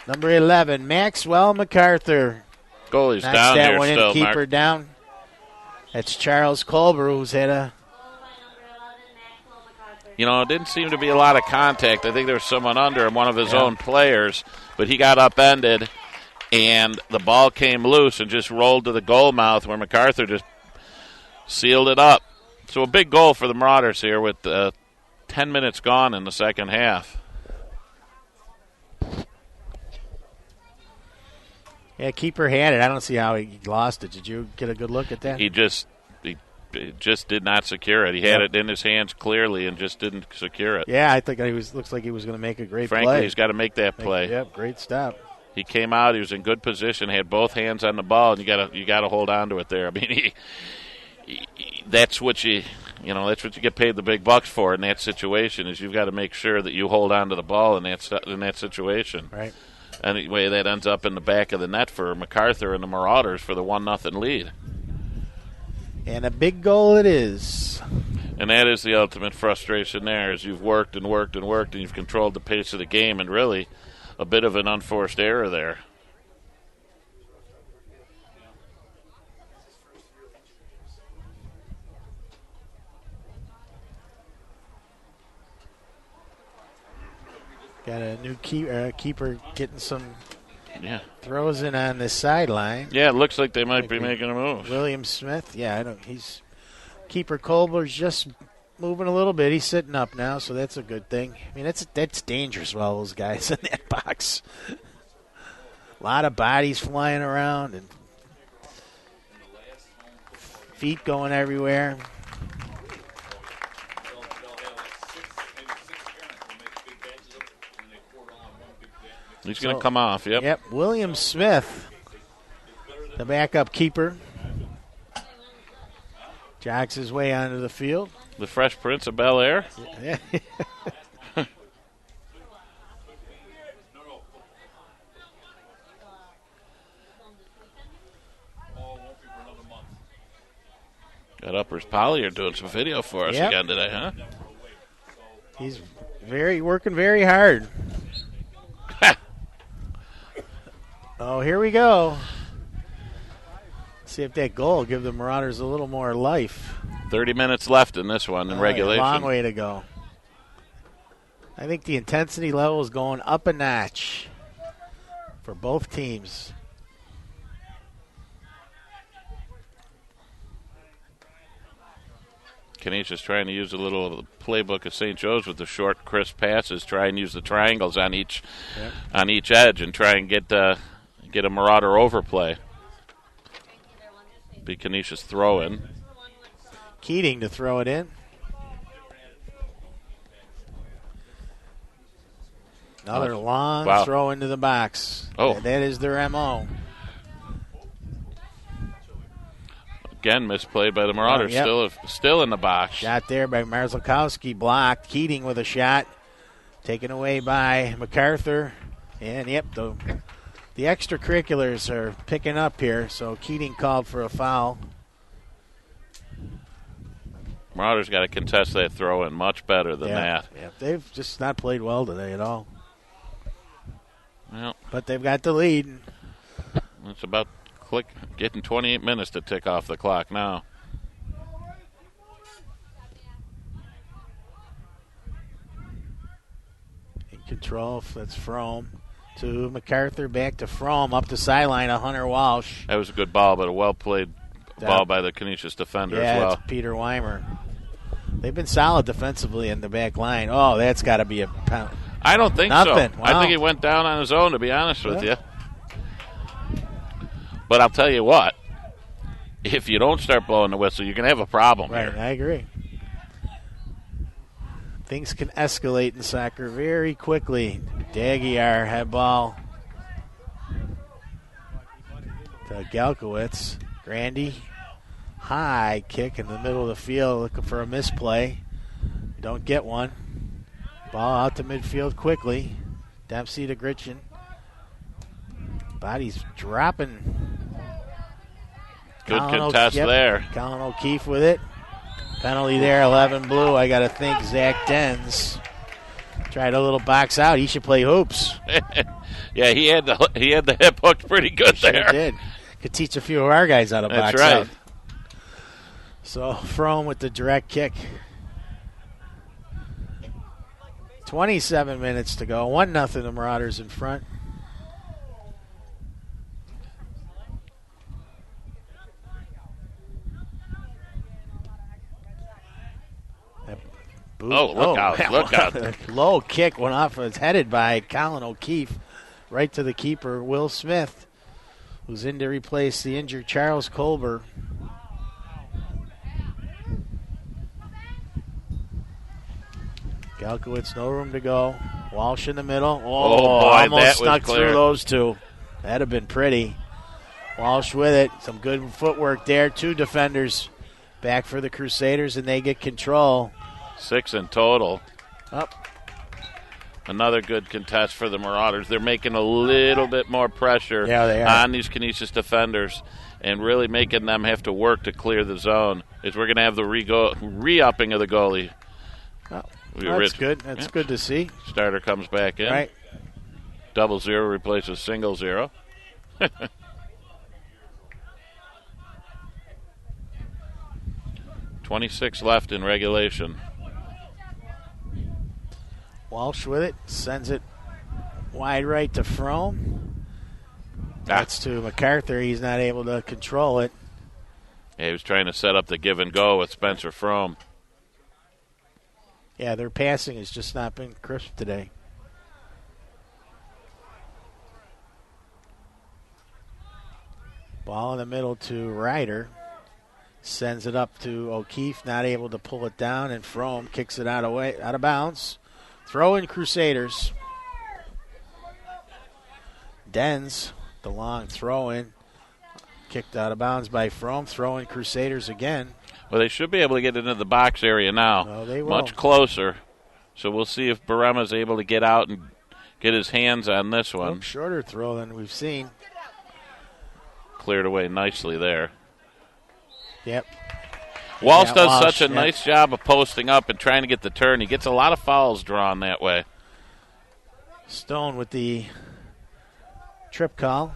[SPEAKER 1] Number 11, Maxwell MacArthur.
[SPEAKER 3] Goalie's
[SPEAKER 1] Knocks
[SPEAKER 3] down
[SPEAKER 1] that
[SPEAKER 3] here
[SPEAKER 1] one in,
[SPEAKER 3] still,
[SPEAKER 1] keeper
[SPEAKER 3] Mark.
[SPEAKER 1] down. That's Charles Colbert, who's had a...
[SPEAKER 3] You know, it didn't seem to be a lot of contact. I think there was someone under him, one of his own players, but he got upended, and the ball came loose and just rolled to the goal mouth where MacArthur just sealed it up. So a big goal for the Marauders here with 10 minutes gone in the second half.
[SPEAKER 1] Yeah, keeper had it. I don't see how he lost it. Did you get a good look at that?
[SPEAKER 3] He just did not secure it. He had it in his hands clearly and just didn't secure it.
[SPEAKER 1] Yeah, I think looks like he was going to make a great play.
[SPEAKER 3] Frankly, he's got to make that play.
[SPEAKER 1] Yep, great stop.
[SPEAKER 3] He came out. He was in good position. Had both hands on the ball, and you got to hold on to it there. I mean, that's what you get paid the big bucks for in that situation. Is you've got to make sure that you hold on to the ball in that situation.
[SPEAKER 1] Right.
[SPEAKER 3] Anyway, that ends up in the back of the net for MacArthur and the Marauders for the 1-0 lead.
[SPEAKER 1] And a big goal it is.
[SPEAKER 3] And that is the ultimate frustration there, is you've worked and worked and worked, and you've controlled the pace of the game, and really a bit of an unforced error there.
[SPEAKER 1] Got a new keeper getting some
[SPEAKER 3] Yeah.
[SPEAKER 1] throws in on the sideline.
[SPEAKER 3] Yeah, it looks like they might be making a move.
[SPEAKER 1] William Smith, keeper Colbert's just moving a little bit. He's sitting up now, so that's a good thing. I mean, that's dangerous with all those guys in that box. A lot of bodies flying around and feet going everywhere.
[SPEAKER 3] He's going to come off, yep.
[SPEAKER 1] Yep, William Smith, the backup keeper, jogs his way onto the field.
[SPEAKER 3] The Fresh Prince of Bel-Air.
[SPEAKER 1] Yeah.
[SPEAKER 3] Got Uppers Polly are doing some video for us again today, huh?
[SPEAKER 1] He's working very hard. Oh, here we go. See if that goal will give the Marauders a little more life.
[SPEAKER 3] 30 minutes left in this one in regulation.
[SPEAKER 1] A long way to go. I think the intensity level is going up a notch for both teams.
[SPEAKER 3] Canisius trying to use a little of the playbook of St. Joe's with the short, crisp passes. Try and use the triangles on each edge and try and get a Marauder overplay. Be Canisius throw in.
[SPEAKER 1] Keating to throw it in. Another long throw into the box.
[SPEAKER 3] Oh.
[SPEAKER 1] That is their MO.
[SPEAKER 3] Again, misplayed by the Marauders. Still in the box.
[SPEAKER 1] Shot there by Marzlikowski, blocked. Keating with a shot. Taken away by MacArthur. And, the extracurriculars are picking up here, so Keating called for a foul.
[SPEAKER 3] Marauders got to contest that throw in much better than that.
[SPEAKER 1] Yeah, they've just not played well today at all.
[SPEAKER 3] Well,
[SPEAKER 1] but they've got the lead.
[SPEAKER 3] It's about getting 28 minutes to tick off the clock now.
[SPEAKER 1] In control, that's Frome. To MacArthur, back to Frome, up the sideline of Hunter Walsh.
[SPEAKER 3] That was a good ball, but a well-played ball by the Canisius defender as well.
[SPEAKER 1] It's Peter Weimer. They've been solid defensively in the back line. Oh, that's got to be a pound.
[SPEAKER 3] I don't think so.
[SPEAKER 1] Wow.
[SPEAKER 3] I think he went down on his own, to be honest with you. But I'll tell you what, if you don't start blowing the whistle, you're going to have a problem here.
[SPEAKER 1] I agree. Things can escalate in soccer very quickly. Dagiar had ball to Galkowitz. Grandy, high kick in the middle of the field, looking for a misplay. Don't get one. Ball out to midfield quickly. Dempsey to Gritchen. Body's dropping.
[SPEAKER 3] Good
[SPEAKER 1] Colin
[SPEAKER 3] contest there.
[SPEAKER 1] Colin O'Keefe with it. Penalty there, 11 blue. I got to think Zach Dens tried a little box out. He should play hoops.
[SPEAKER 3] Yeah, he had the hip hooked pretty good
[SPEAKER 1] Sure
[SPEAKER 3] there.
[SPEAKER 1] did. Could teach a few of our guys how to
[SPEAKER 3] That's
[SPEAKER 1] box
[SPEAKER 3] right.
[SPEAKER 1] out. So Frome with the direct kick. 27 minutes to go. 1-0 the Marauders in front.
[SPEAKER 3] Oh, look out, look out.
[SPEAKER 1] Low kick went off. It was headed by Colin O'Keefe right to the keeper, Will Smith, who's in to replace the injured Charles Colber. Galkowitz, no room to go. Walsh in the middle.
[SPEAKER 3] Oh, boy,
[SPEAKER 1] almost
[SPEAKER 3] that was
[SPEAKER 1] snuck
[SPEAKER 3] clear.
[SPEAKER 1] through those two. That'd have been pretty. Walsh with it. Some good footwork there. Two defenders back for the Crusaders, and they get control.
[SPEAKER 3] 6 in total.
[SPEAKER 1] Up.
[SPEAKER 3] Another good contest for the Marauders. They're making a little bit more pressure
[SPEAKER 1] Yeah, they are.
[SPEAKER 3] on these Canisius defenders and really making them have to work to clear the zone. As we're going to have the re-upping of the goalie.
[SPEAKER 1] Oh,
[SPEAKER 3] We
[SPEAKER 1] that's
[SPEAKER 3] rich-
[SPEAKER 1] good. That's
[SPEAKER 3] Yep.
[SPEAKER 1] good to see.
[SPEAKER 3] Starter comes back in.
[SPEAKER 1] Right.
[SPEAKER 3] 0-0 replaces 0. 26 left in regulation.
[SPEAKER 1] Walsh with it. Sends it wide right to Frome. That's to MacArthur. He's not able to control it.
[SPEAKER 3] Yeah, he was trying to set up the give and go with Spencer Frome.
[SPEAKER 1] Yeah, their passing has just not been crisp today. Ball in the middle to Ryder. Sends it up to O'Keefe, not able to pull it down, and Frome kicks it out of bounds. Throw in Crusaders. Dens, the long throw in. Kicked out of bounds by Frome. Throw in Crusaders again.
[SPEAKER 3] Well, they should be able to get into the box area now.
[SPEAKER 1] Oh, they will.
[SPEAKER 3] Much closer. So we'll see if Barema's able to get out and get his hands on this one.
[SPEAKER 1] Shorter throw than we've seen.
[SPEAKER 3] Cleared away nicely there.
[SPEAKER 1] Yep.
[SPEAKER 3] Walsh
[SPEAKER 1] Yeah,
[SPEAKER 3] does
[SPEAKER 1] Walsh,
[SPEAKER 3] such a
[SPEAKER 1] yep.
[SPEAKER 3] nice job of posting up and trying to get the turn. He gets a lot of fouls drawn that way.
[SPEAKER 1] Stone with the trip call.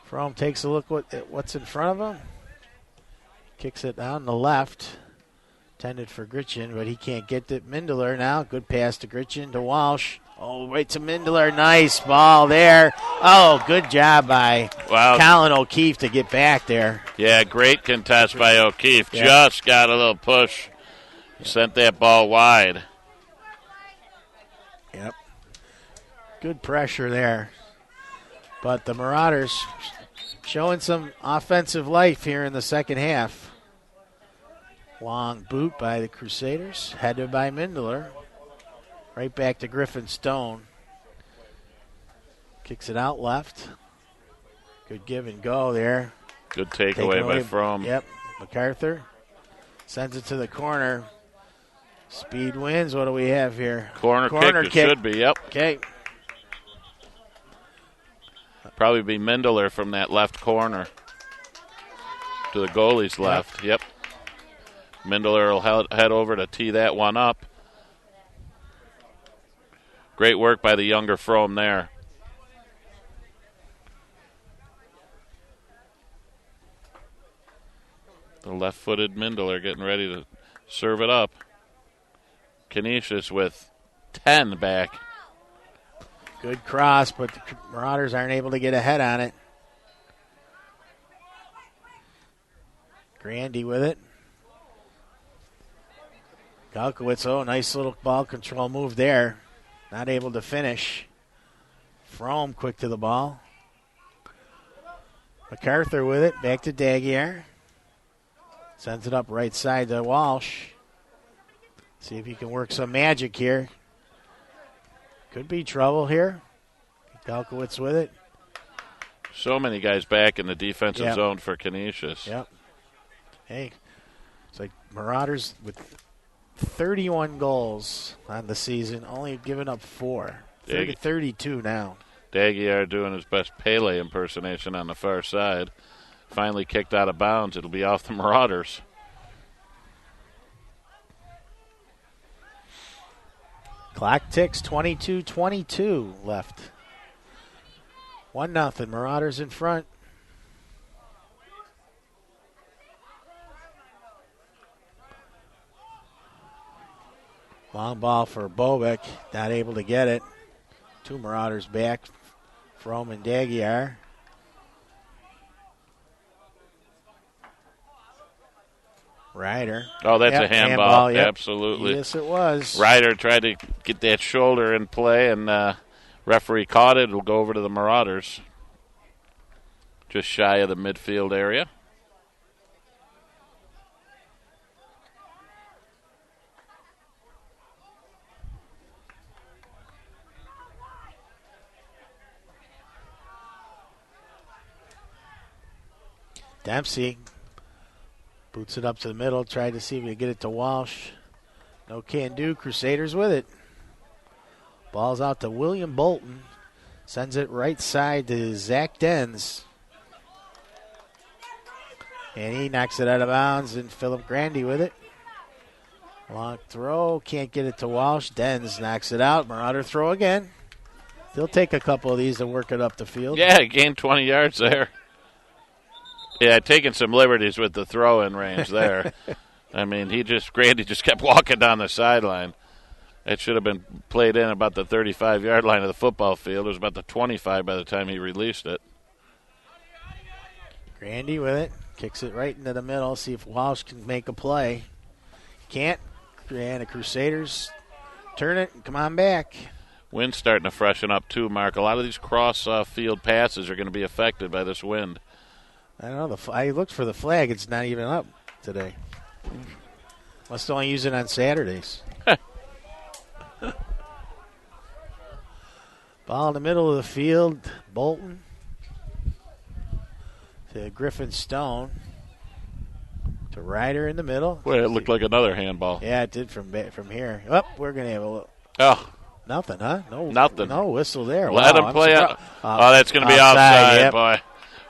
[SPEAKER 1] Frome takes a look at what's in front of him. Kicks it down the left. Intended for Gritchen, but he can't get it. Mindler now. Good pass to Gritchen to Walsh. Oh, right to Mindler. Nice ball there. Oh, good job by
[SPEAKER 3] Wow.
[SPEAKER 1] Colin O'Keefe to get back there.
[SPEAKER 3] Yeah, great contest by O'Keefe.
[SPEAKER 1] Yeah.
[SPEAKER 3] Just got a little push. Sent that ball wide.
[SPEAKER 1] Yep. Good pressure there. But the Marauders showing some offensive life here in the second half. Long boot by the Crusaders, headed by Mindler. Right back to Griffin Stone. Kicks it out left. Good give and go there.
[SPEAKER 3] Good
[SPEAKER 1] Taken
[SPEAKER 3] takeaway
[SPEAKER 1] away-
[SPEAKER 3] by Frome.
[SPEAKER 1] Yep. MacArthur sends it to the corner. Speed wins. What do we have here?
[SPEAKER 3] Corner kick, it should be, yep.
[SPEAKER 1] Okay.
[SPEAKER 3] Probably be Mindler from that left corner to the goalie's left. Yep. Mindler will head over to tee that one up. Great work by the younger Frome there. The left-footed Mindler getting ready to serve it up. Canisius with 10 back.
[SPEAKER 1] Good cross, but the Marauders aren't able to get ahead on it. Grandy with it. Galkowitz, oh, nice little ball control move there. Not able to finish. Frome quick to the ball. MacArthur with it, back to Daguerre. Sends it up right side to Walsh. See if he can work some magic here. Could be trouble here. Galkowitz with it.
[SPEAKER 3] So many guys back in the defensive
[SPEAKER 1] Yep.
[SPEAKER 3] zone for Canisius.
[SPEAKER 1] Yep. Hey, it's like Marauders with 31 goals on the season, only given up 4. 32 now.
[SPEAKER 3] Daguerre doing his best Pele impersonation on the far side. Finally kicked out of bounds. It'll be off the Marauders.
[SPEAKER 1] Clock ticks, 22-22 left. 1-0, Marauders in front. Long ball for Bobek, not able to get it. 2 Marauders back, Frome and Daguerre. Ryder.
[SPEAKER 3] Oh, that's a handball.
[SPEAKER 1] Yep.
[SPEAKER 3] Absolutely.
[SPEAKER 1] Yes, it was.
[SPEAKER 3] Ryder tried to get that shoulder in play, and referee caught it. It'll go over to the Marauders. Just shy of the midfield area.
[SPEAKER 1] Dempsey boots it up to the middle, tried to see if he could get it to Walsh. No can do. Crusaders with it. Ball's out to William Bolton. Sends it right side to Zach Denz. And he knocks it out of bounds, and Philip Grandy with it. Long throw, can't get it to Walsh. Denz knocks it out. Marauder throw again. They'll take a couple of these to work it up the field.
[SPEAKER 3] Yeah, he gained 20 yards there. Yeah, taking some liberties with the throw-in range there. I mean, Grandy just kept walking down the sideline. It should have been played in about the 35-yard line of the football field. It was about the 25 by the time he released it.
[SPEAKER 1] Grandy with it. Kicks it right into the middle. See if Walsh can make a play. Can't. And the Crusaders turn it and come on back.
[SPEAKER 3] Wind's starting to freshen up too, Mark. A lot of these cross-field passes are going to be affected by this wind.
[SPEAKER 1] I don't know. I looked for the flag. It's not even up today. Must only use it on Saturdays. Ball in the middle of the field. Bolton to Griffin Stone to Ryder in the middle.
[SPEAKER 3] Well, it looked like another handball.
[SPEAKER 1] Yeah, it did from here. Oh, we're going to have a little.
[SPEAKER 3] Oh.
[SPEAKER 1] Nothing, huh?
[SPEAKER 3] Nothing.
[SPEAKER 1] No whistle there.
[SPEAKER 3] Let him play it. Oh, that's going to be outside,
[SPEAKER 1] yep.
[SPEAKER 3] Boy.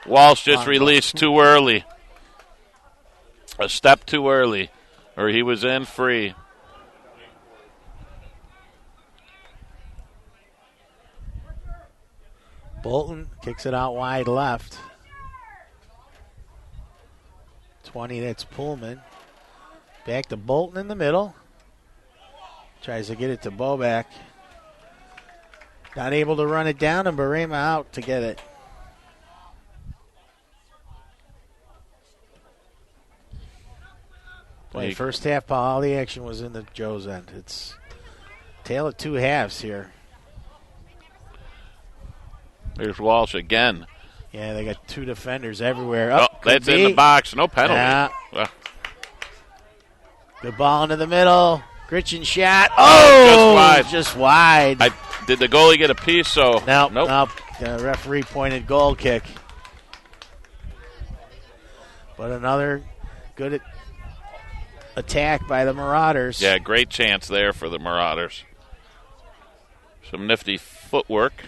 [SPEAKER 3] Walsh just released too early. A step too early, or he was in free.
[SPEAKER 1] Bolton kicks it out wide left. 20, that's Pullman. Back to Bolton in the middle. Tries to get it to Bobek. Not able to run it down, and Barema out to get it. Boy, first half, all the action was in the Joe's end. It's tale of two halves here.
[SPEAKER 3] There's Walsh again.
[SPEAKER 1] Yeah, they got 2 defenders everywhere.
[SPEAKER 3] Oh, that's in the box. No penalty.
[SPEAKER 1] Yeah.
[SPEAKER 3] Well.
[SPEAKER 1] Good ball into the middle. Gritchen shot. Oh, just wide.
[SPEAKER 3] Did the goalie get a piece? So
[SPEAKER 1] nope. The referee pointed goal kick. But another good attack by the Marauders.
[SPEAKER 3] Yeah, great chance there for the Marauders. Some nifty footwork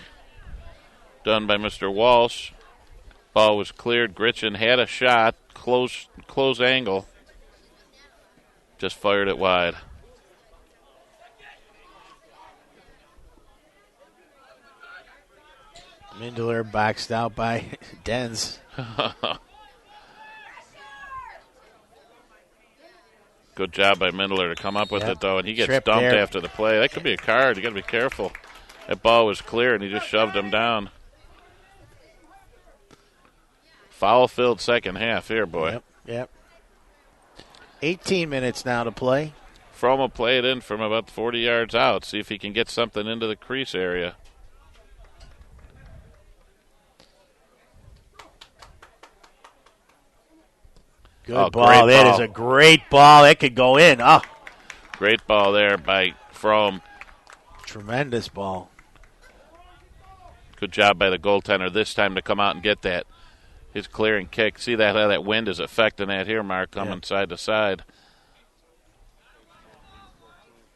[SPEAKER 3] done by Mr. Walsh. Ball was cleared. Gritchen had a shot, close angle. Just fired it wide.
[SPEAKER 1] Mindler boxed out by Denz.
[SPEAKER 3] Good job by Mindler to come up with it, though, and he gets
[SPEAKER 1] Tripped
[SPEAKER 3] dumped
[SPEAKER 1] there.
[SPEAKER 3] after the play. That could be a card. You got to be careful. That ball was clear, and he just shoved him down. Foul-filled second half here, boy.
[SPEAKER 1] Yep. 18 minutes now to play.
[SPEAKER 3] Frome will play it in from about 40 yards out. See if he can get something into the crease area.
[SPEAKER 1] Good ball. That is a great ball. That could go in. Oh.
[SPEAKER 3] Great ball there by Frome.
[SPEAKER 1] Tremendous ball.
[SPEAKER 3] Good job by the goaltender this time to come out and get that. His clearing kick. See how that wind is affecting that here, Mark, coming side to side.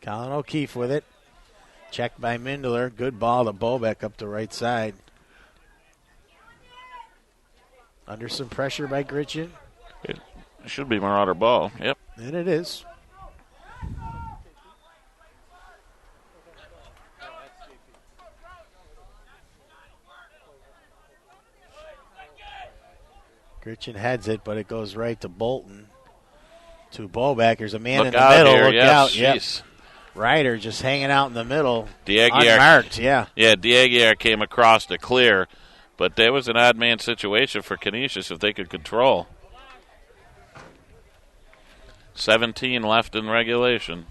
[SPEAKER 1] Colin O'Keefe with it. Checked by Mindler. Good ball to Bobek up the right side. Under some pressure by Gritchen.
[SPEAKER 3] It should be Marauder ball. Yep.
[SPEAKER 1] And it is. Gritchen heads it, but it goes right to Bolton. To Bobek. There's a man in the middle.
[SPEAKER 3] Here.
[SPEAKER 1] Look out. Yep.
[SPEAKER 3] Jeez.
[SPEAKER 1] Ryder just hanging out in the middle.
[SPEAKER 3] Diaguiar,
[SPEAKER 1] unmarked, yeah.
[SPEAKER 3] Yeah, Diaguiar came across to clear, but there was an odd man situation for Canisius if they could control. 17 left in regulation.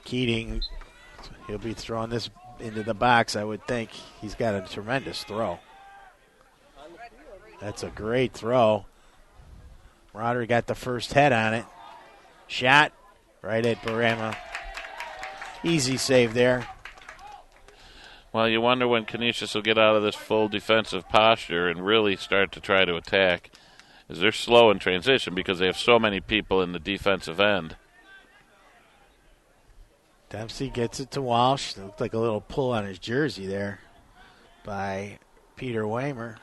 [SPEAKER 1] Keating, he'll be throwing this into the box, I would think. He's got a tremendous throw. That's a great throw. Marauder got the first head on it. Shot right at Barema. Easy save there.
[SPEAKER 3] Well, you wonder when Canisius will get out of this full defensive posture and really start to try to attack. As they're slow in transition because they have so many people in the defensive end.
[SPEAKER 1] Dempsey gets it to Walsh. It looked like a little pull on his jersey there by Peter Weimer.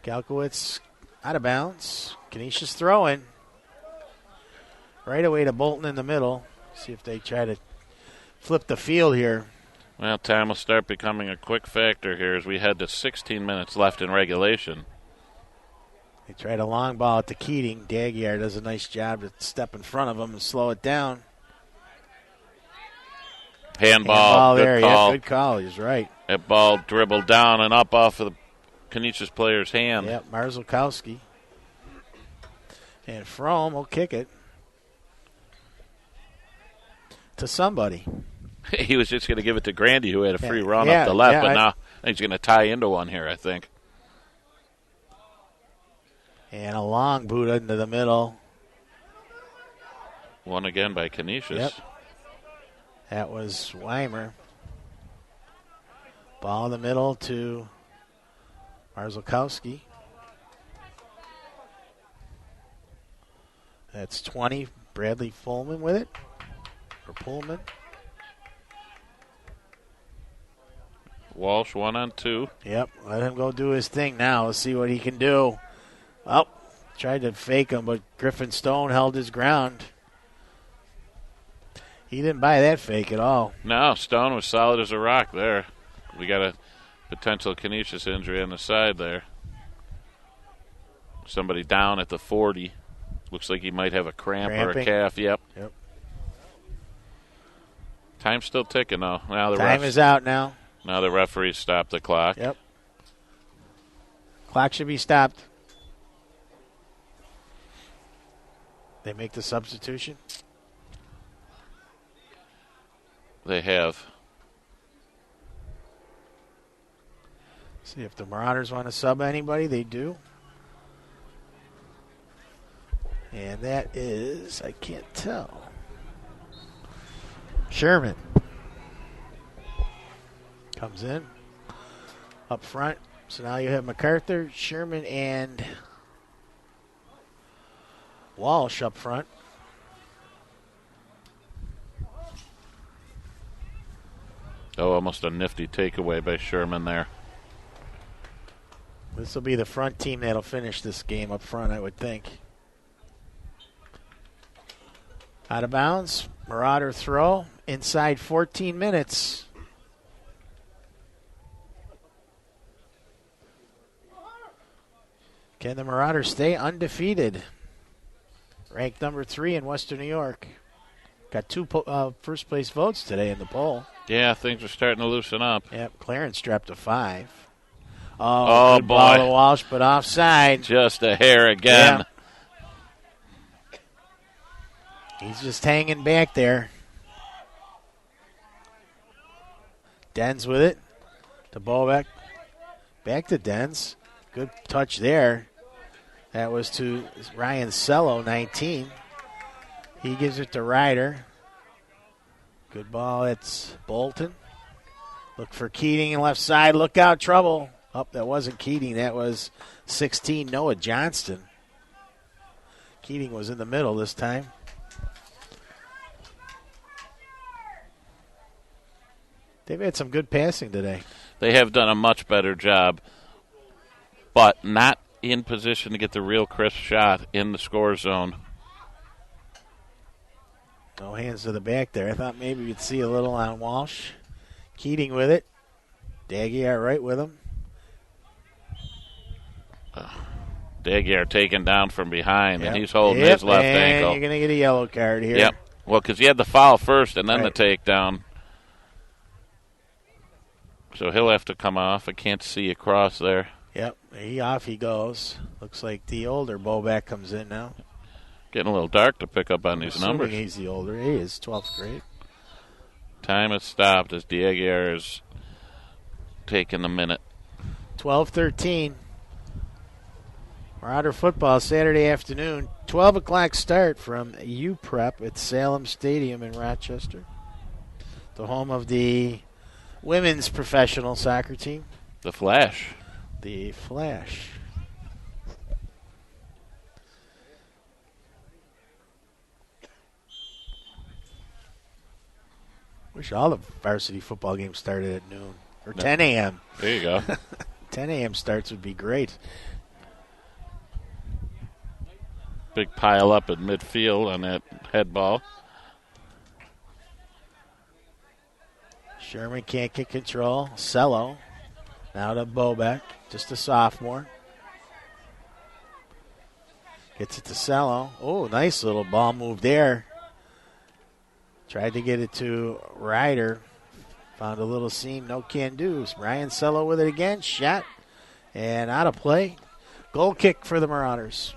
[SPEAKER 1] Galkowitz out of bounds. Canisius throwing. Right away to Bolton in the middle. See if they try to flip the field here.
[SPEAKER 3] Well, time will start becoming a quick factor here as we head to 16 minutes left in regulation.
[SPEAKER 1] They tried a long ball to Keating. Diaguiar does a nice job to step in front of him and slow it down.
[SPEAKER 3] Handball,
[SPEAKER 1] there.
[SPEAKER 3] good call.
[SPEAKER 1] Yeah, good call. He's right.
[SPEAKER 3] That ball dribbled down and up off of the Canisius player's hand.
[SPEAKER 1] Yep, Marzlikowski. And Fromm will kick it to somebody.
[SPEAKER 3] He was just going to give it to Grandy, who had a free run up the left, but now he's going to tie into one here, I think.
[SPEAKER 1] And a long boot into the middle.
[SPEAKER 3] One again by Canisius.
[SPEAKER 1] Yep. That was Weimer. Ball in the middle to Marzlikowski. That's 20. Bradley Pullman with it. Or Pullman.
[SPEAKER 3] Walsh 1-on-2.
[SPEAKER 1] Yep. Let him go do his thing now. Let's see what he can do. Oh, tried to fake him, but Griffin Stone held his ground. He didn't buy that fake at all.
[SPEAKER 3] No, Stone was solid as a rock there. We got a potential Canisius injury on the side there. Somebody down at the 40. Looks like he might have a cramping or a calf. Yep. Time's still ticking, though. Now the
[SPEAKER 1] Time is out now.
[SPEAKER 3] Now the referees stopped the clock.
[SPEAKER 1] Yep. Clock should be stopped. They make the substitution.
[SPEAKER 3] They have.
[SPEAKER 1] See if the Marauders want to sub anybody. They do. And that is, I can't tell, Sherman. Comes in. Up front. So now you have MacArthur, Sherman, and Walsh up front.
[SPEAKER 3] Oh, almost a nifty takeaway by Sherman there.
[SPEAKER 1] This will be the front team that'll finish this game up front, I would think. Out of bounds. Marauder throw. Inside 14 minutes. Can the Marauders stay undefeated? Ranked number 3 in Western New York. Got 2 first place votes today in the poll.
[SPEAKER 3] Yeah, things are starting to loosen up.
[SPEAKER 1] Yep, Clarence dropped a 5.
[SPEAKER 3] Oh,
[SPEAKER 1] good
[SPEAKER 3] boy.
[SPEAKER 1] ball to Walsh, but offside.
[SPEAKER 3] Just a hair again.
[SPEAKER 1] Yeah. He's just hanging back there. Dens with it. To Bobek. Back to Dens. Good touch there. That was to Ryan Cello, 19. He gives it to Ryder. Good ball. It's Bolton. Look for Keating on left side. Look out, trouble. Oh, that wasn't Keating. That was 16, Noah Johnston. Keating was in the middle this time. They've had some good passing today.
[SPEAKER 3] They have done a much better job, but not in position to get the real crisp shot in the score zone.
[SPEAKER 1] No hands to the back there. I thought maybe we'd see a little on Walsh. Keating with it. Daguerre right with him.
[SPEAKER 3] Daguerre taken down from behind, and he's holding his left ankle.
[SPEAKER 1] You're going to get a yellow card here.
[SPEAKER 3] Yep. Well, because he had the foul first and then the takedown. So he'll have to come off. I can't see across there.
[SPEAKER 1] Yep. Off he goes. Looks like the older Boback comes in now.
[SPEAKER 3] Getting a little dark to pick up on these numbers.
[SPEAKER 1] He's the older. He is 12th grade.
[SPEAKER 3] Time has stopped as Daguerre is taking a minute.
[SPEAKER 1] 12-13. Marauder football Saturday afternoon. 12 o'clock start from UPrep at Salem Stadium in Rochester. The home of the women's professional soccer team.
[SPEAKER 3] The Flash.
[SPEAKER 1] The Flash. Wish all the varsity football games started at noon. Or 10 a.m.
[SPEAKER 3] There you go.
[SPEAKER 1] 10 a.m. starts would be great.
[SPEAKER 3] Big pile up at midfield on that head ball.
[SPEAKER 1] Sherman can't get control. Cello. Now to Boback. Just a sophomore. Gets it to Cello. Oh, nice little ball move there. Tried to get it to Ryder. Found a little seam. No can do. Ryan Cello with it again. Shot. And out of play. Goal kick for the Marauders.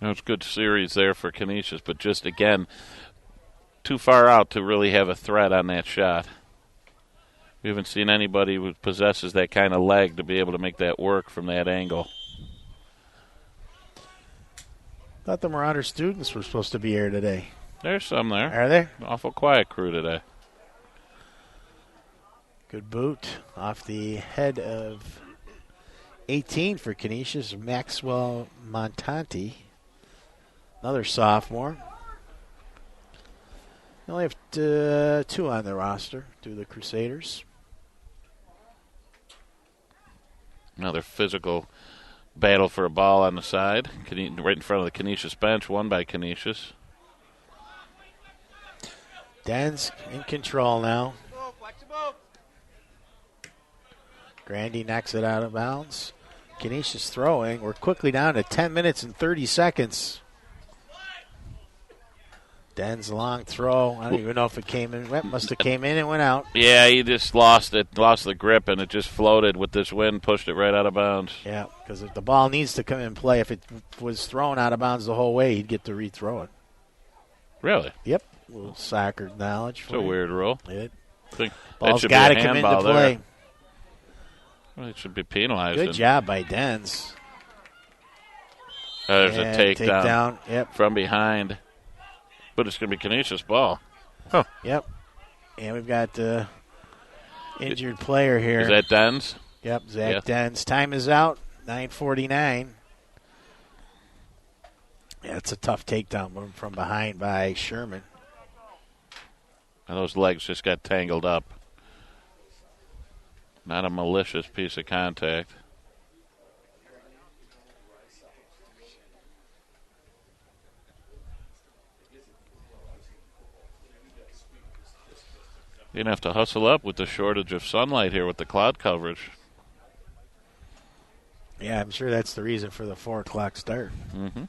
[SPEAKER 3] That was a good series there for Canisius, but just, again, too far out to really have a threat on that shot. We haven't seen anybody who possesses that kind of leg to be able to make that work from that angle.
[SPEAKER 1] Thought the Marauder students were supposed to be here today.
[SPEAKER 3] There's some there.
[SPEAKER 1] Are they?
[SPEAKER 3] Awful quiet crew today.
[SPEAKER 1] Good boot off the head of 18 for Canisius, Maxwell Montanti. Another sophomore. They only have two on the roster through the Crusaders.
[SPEAKER 3] Another physical battle for a ball on the side. Right in front of the Canisius bench, won by Canisius.
[SPEAKER 1] Dens in control now. Grandy knocks it out of bounds. Canisius throwing. We're quickly down to 10 minutes and 30 seconds. Den's long throw. I don't even know if it came in. It must have came in and went out.
[SPEAKER 3] Yeah, he just lost the grip, and it just floated with this wind, pushed it right out of bounds.
[SPEAKER 1] Yeah, because if the ball needs to come in play, if it was thrown out of bounds the whole way, he'd get to rethrow it.
[SPEAKER 3] Really?
[SPEAKER 1] Yep. A little soccer knowledge.
[SPEAKER 3] It's a weird rule.
[SPEAKER 1] Ball's got to come into play.
[SPEAKER 3] Well, it should be penalized.
[SPEAKER 1] Good job by Dens.
[SPEAKER 3] There's a takedown
[SPEAKER 1] yep.
[SPEAKER 3] from behind. But it's going to be Canisius ball.
[SPEAKER 1] Huh. Yep. And we've got the injured player here.
[SPEAKER 3] Is that Dens?
[SPEAKER 1] Yep, Zach Dens. Time is out, 9:49. Yeah, it's a tough takedown from behind by Sherman.
[SPEAKER 3] And those legs just got tangled up. Not a malicious piece of contact. You're going to have to hustle up with the shortage of sunlight here with the cloud coverage.
[SPEAKER 1] Yeah, I'm sure that's the reason for the 4 o'clock start.
[SPEAKER 3] Mm-hmm.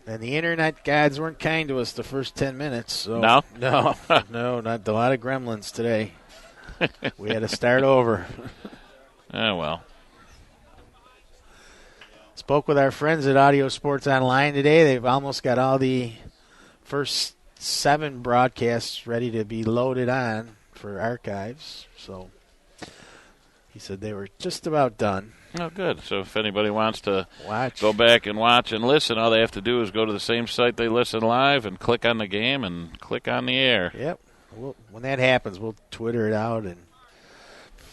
[SPEAKER 1] And the internet gods weren't kind to us the first 10 minutes. So
[SPEAKER 3] No?
[SPEAKER 1] No, not a lot of gremlins today. We had to start over.
[SPEAKER 3] Oh, well.
[SPEAKER 1] Spoke with our friends at Audio Sports Online today. They've almost got all the first 7 broadcasts ready to be loaded on for archives. So he said they were just about done.
[SPEAKER 3] Oh, good. So if anybody wants to
[SPEAKER 1] go
[SPEAKER 3] back and watch and listen, all they have to do is go to the same site they listen live and click on the game and click on the air.
[SPEAKER 1] Yep. When that happens, we'll Twitter it out and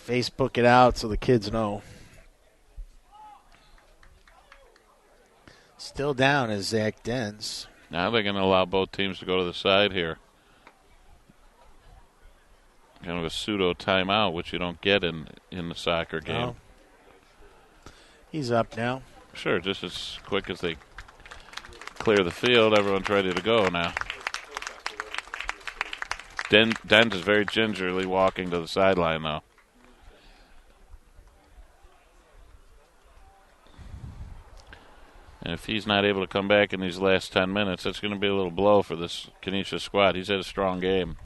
[SPEAKER 1] Facebook it out so the kids know. Still down is Zach Dens.
[SPEAKER 3] Now they're going to allow both teams to go to the side here. Kind of a pseudo timeout, which you don't get in the soccer game.
[SPEAKER 1] No. He's up now.
[SPEAKER 3] Sure, just as quick as they clear the field, everyone's ready to go now. Dens is very gingerly walking to the sideline, though. And if he's not able to come back in these last 10 minutes, that's going to be a little blow for this Canisius squad. He's had a strong game.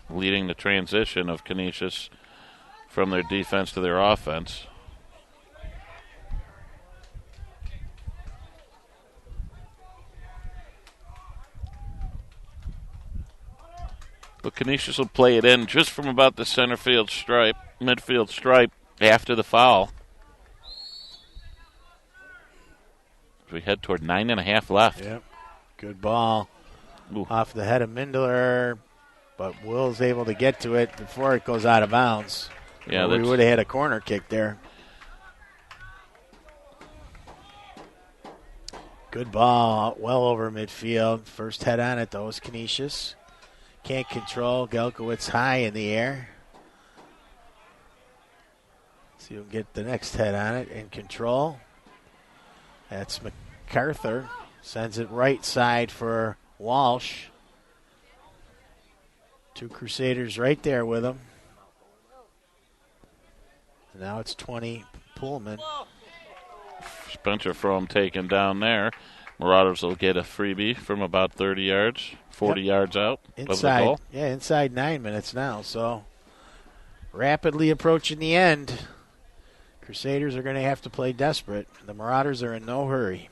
[SPEAKER 3] Leading the transition of Canisius from their defense to their offense. But Canisius will play it in just from about the midfield stripe after the foul. We head toward 9.5 left.
[SPEAKER 1] Yep. Good ball.
[SPEAKER 3] Ooh.
[SPEAKER 1] Off the head of Mindler, but Will's able to get to it before it goes out of bounds.
[SPEAKER 3] Yeah,
[SPEAKER 1] we would have had a corner kick there. Good ball, well over midfield. First head on it, though, is Canisius. Can't control. Gelkowitz high in the air. See if we can get the next head on it and control. That's MacArthur. Sends it right side for Walsh. Two Crusaders right there with him. Now it's 20 Pullman.
[SPEAKER 3] Spencer Fromm taken down there. Marauders will get a freebie from about 30 yards, 40 yards out of the goal.
[SPEAKER 1] Yeah, inside 9 minutes now. So rapidly approaching the end. Crusaders are going to have to play desperate. The Marauders are in no hurry.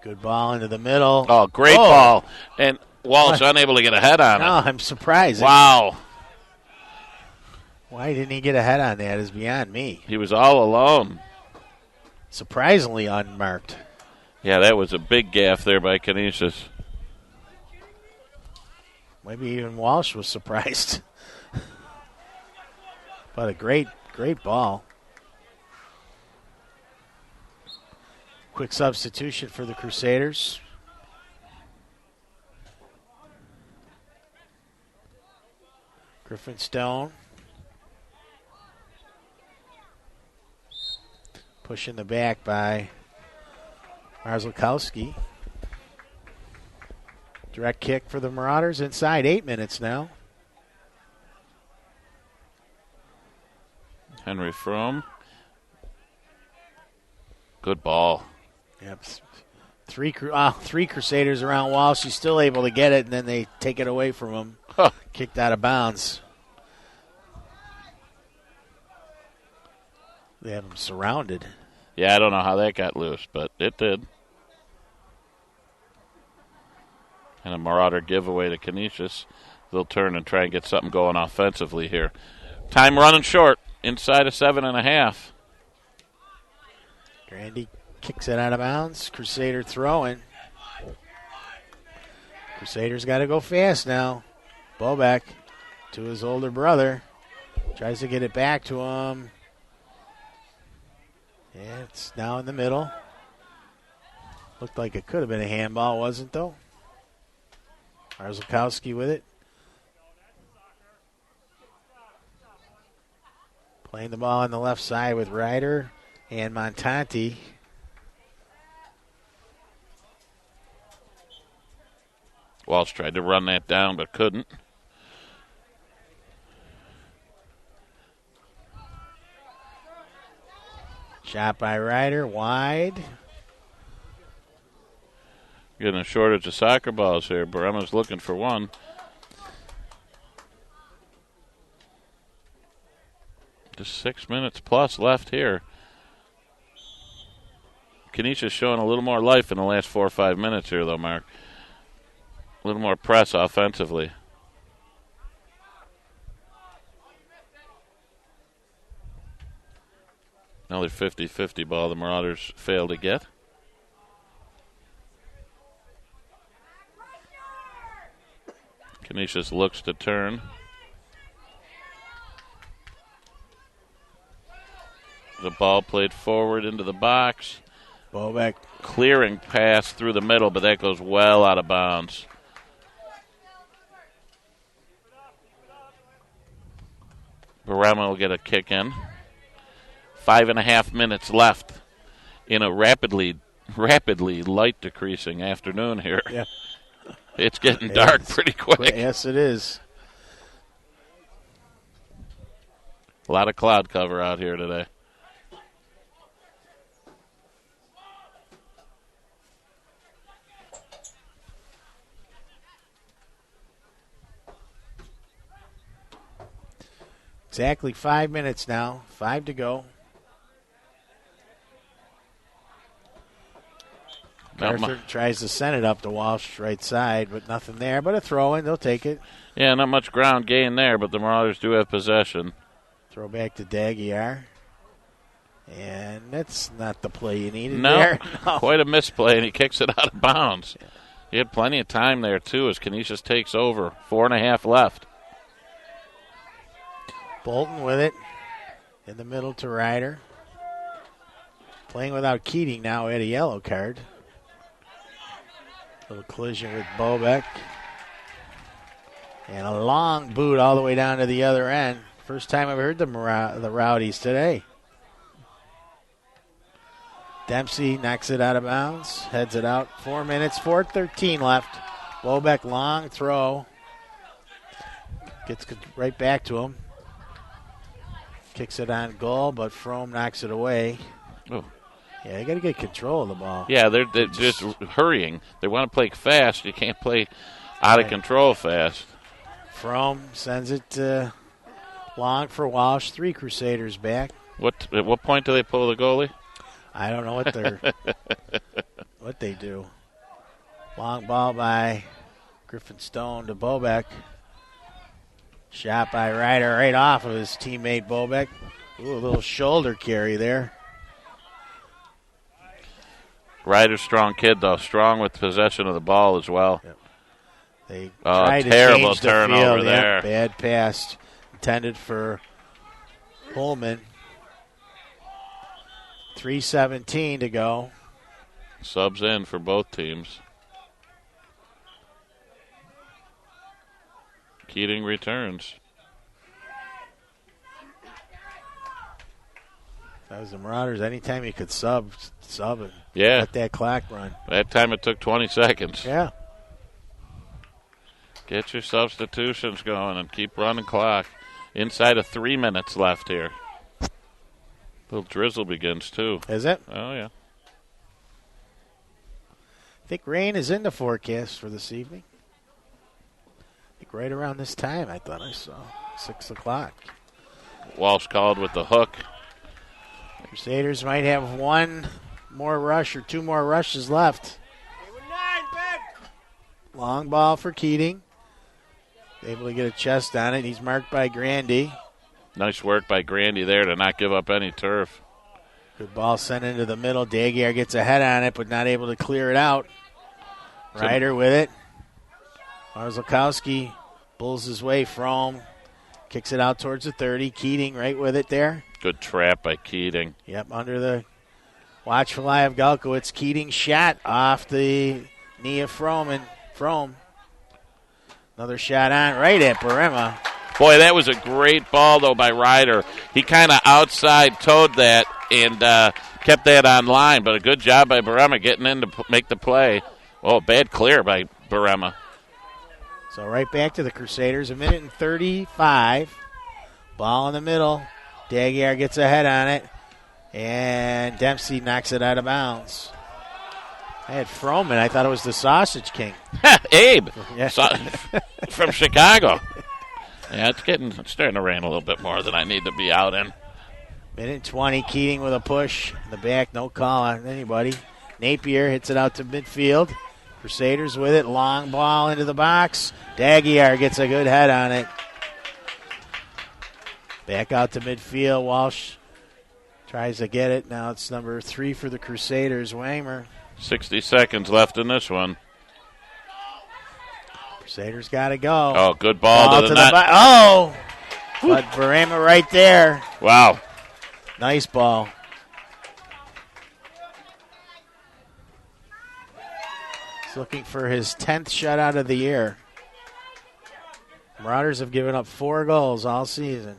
[SPEAKER 1] Good ball into the middle.
[SPEAKER 3] Oh, great ball. And Walsh unable to get a head on it.
[SPEAKER 1] No, I'm surprised.
[SPEAKER 3] Wow.
[SPEAKER 1] Why didn't he get a head on that is beyond me.
[SPEAKER 3] He was all alone.
[SPEAKER 1] Surprisingly unmarked.
[SPEAKER 3] Yeah, that was a big gaff there by Canisius.
[SPEAKER 1] Maybe even Walsh was surprised. But a great ball. Quick substitution for the Crusaders. Griffin Stone. Pushing the back by Marzlikowski. Direct kick for the Marauders inside 8 minutes now.
[SPEAKER 3] Henry Fromm. Good ball.
[SPEAKER 1] Yep. Three Crusaders around Walsh. He's still able to get it, and then they take it away from him.
[SPEAKER 3] Huh.
[SPEAKER 1] Kicked out of bounds. They have him surrounded.
[SPEAKER 3] Yeah, I don't know how that got loose, but it did. And a Marauder giveaway to Canisius. They'll turn and try and get something going offensively here. Time running short. Inside of 7.5.
[SPEAKER 1] Grandy kicks it out of bounds. Crusader throwing. Crusaders got to go fast now. Bobek to his older brother. Tries to get it back to him. Yeah, it's now in the middle. Looked like it could have been a handball, wasn't though? Marzlikowski with it. Playing the ball on the left side with Ryder and Montanti.
[SPEAKER 3] Walsh tried to run that down but couldn't.
[SPEAKER 1] Shot by Ryder, wide.
[SPEAKER 3] Getting a shortage of soccer balls here. Barema's looking for one. Just 6 minutes plus left here. Canisius showing a little more life in the last 4 or 5 minutes here, though, Mark. A little more press offensively. Another 50-50 ball the Marauders fail to get. Canisius looks to turn. The ball played forward into the box.
[SPEAKER 1] Bobek.
[SPEAKER 3] Clearing pass through the middle, but that goes well out of bounds. Barema will get a kick in. 5.5 minutes left in a rapidly light decreasing afternoon here.
[SPEAKER 1] Yeah.
[SPEAKER 3] It's getting dark pretty quick.
[SPEAKER 1] Yes, it is.
[SPEAKER 3] A lot of cloud cover out here today.
[SPEAKER 1] Exactly 5 minutes now. 5 to go. Arthur tries to send it up to Walsh, right side, but nothing there. But a throw in, they'll take it.
[SPEAKER 3] Yeah, not much ground gain there, but the Marauders do have possession.
[SPEAKER 1] Throw back to Daguiar. And that's not the play you needed
[SPEAKER 3] No,
[SPEAKER 1] there. No.
[SPEAKER 3] Quite a misplay, and he kicks it out of bounds. He had plenty of time there, too, as Canisius takes over. 4.5 left.
[SPEAKER 1] Bolton with it in the middle to Ryder. Playing without Keating now, had a yellow card. Little collision with Bobek. And a long boot all the way down to the other end. First time I've heard the Rowdies today. Dempsey knocks it out of bounds, heads it out. 4 minutes, 4:13 left. Bobek long throw. Gets right back to him. Kicks it on goal, but Frome knocks it away.
[SPEAKER 3] Oh.
[SPEAKER 1] Yeah, you got to get control of the ball.
[SPEAKER 3] Yeah, they're just hurrying. They want to play fast. You can't play out of control fast.
[SPEAKER 1] Frome sends it long for Walsh. 3 Crusaders back.
[SPEAKER 3] At what point do they pull the goalie?
[SPEAKER 1] I don't know what they do. Long ball by Griffin Stone to Bobek. Shot by Ryder right off of his teammate Bobek. Ooh, a little shoulder carry there.
[SPEAKER 3] Ryder's strong kid, though. Strong with possession of the ball as well.
[SPEAKER 1] Yep. They tried to
[SPEAKER 3] terrible
[SPEAKER 1] change the
[SPEAKER 3] turnover
[SPEAKER 1] field.
[SPEAKER 3] there.
[SPEAKER 1] Yep, bad pass intended for Holman. 3:17 to go.
[SPEAKER 3] Subs in for both teams. Keating returns.
[SPEAKER 1] That was the Marauders. Anytime you could sub and
[SPEAKER 3] Yeah.
[SPEAKER 1] let that clock run.
[SPEAKER 3] That time it took 20 seconds.
[SPEAKER 1] Yeah.
[SPEAKER 3] Get your substitutions going and keep running clock. Inside of 3 minutes left here. Little drizzle begins, too.
[SPEAKER 1] Is it?
[SPEAKER 3] Oh, yeah.
[SPEAKER 1] I think rain is in the forecast for this evening. I think right around this time I thought I saw. 6 o'clock.
[SPEAKER 3] Walsh called with the hook.
[SPEAKER 1] Crusaders might have one more rush or 2 more rushes left. Long ball for Keating. Able to get a chest on it. He's marked by Grandy.
[SPEAKER 3] Nice work by Grandy there to not give up any turf.
[SPEAKER 1] Good ball sent into the middle. Daguiar gets a head on it, but not able to clear it out. Ryder with it. Marzlikowski bulls his way. Frome kicks it out towards the 30. Keating right with it there.
[SPEAKER 3] Good trap by Keating.
[SPEAKER 1] Yep, under the watchful eye of Galkowitz. Keating shot off the knee of Frome. Another shot on right at Barema.
[SPEAKER 3] Boy, that was a great ball, though, by Ryder. He kind of outside towed that and kept that on line, but a good job by Barema getting in to make the play. Oh, bad clear by Barema.
[SPEAKER 1] So right back to the Crusaders. 1:35. Ball in the middle. Daguiar gets a head on it, and Dempsey knocks it out of bounds. I had Froman. I thought it was the Sausage King.
[SPEAKER 3] Abe
[SPEAKER 1] Yeah.
[SPEAKER 3] from Chicago. Yeah, it's starting to rain a little bit more than I need to be out in.
[SPEAKER 1] 1:20. Keating with a push in the back. No call on anybody. Napier hits it out to midfield. Crusaders with it. Long ball into the box. Daguiar gets a good head on it. Back out to midfield. Walsh tries to get it. Now it's number 3 for the Crusaders. Wangmer.
[SPEAKER 3] 60 seconds left in this one.
[SPEAKER 1] Crusaders got to go.
[SPEAKER 3] Oh, good ball to the net.
[SPEAKER 1] but Barema right there.
[SPEAKER 3] Wow.
[SPEAKER 1] Nice ball. He's looking for his 10th shutout of the year. Marauders have given up 4 goals all season.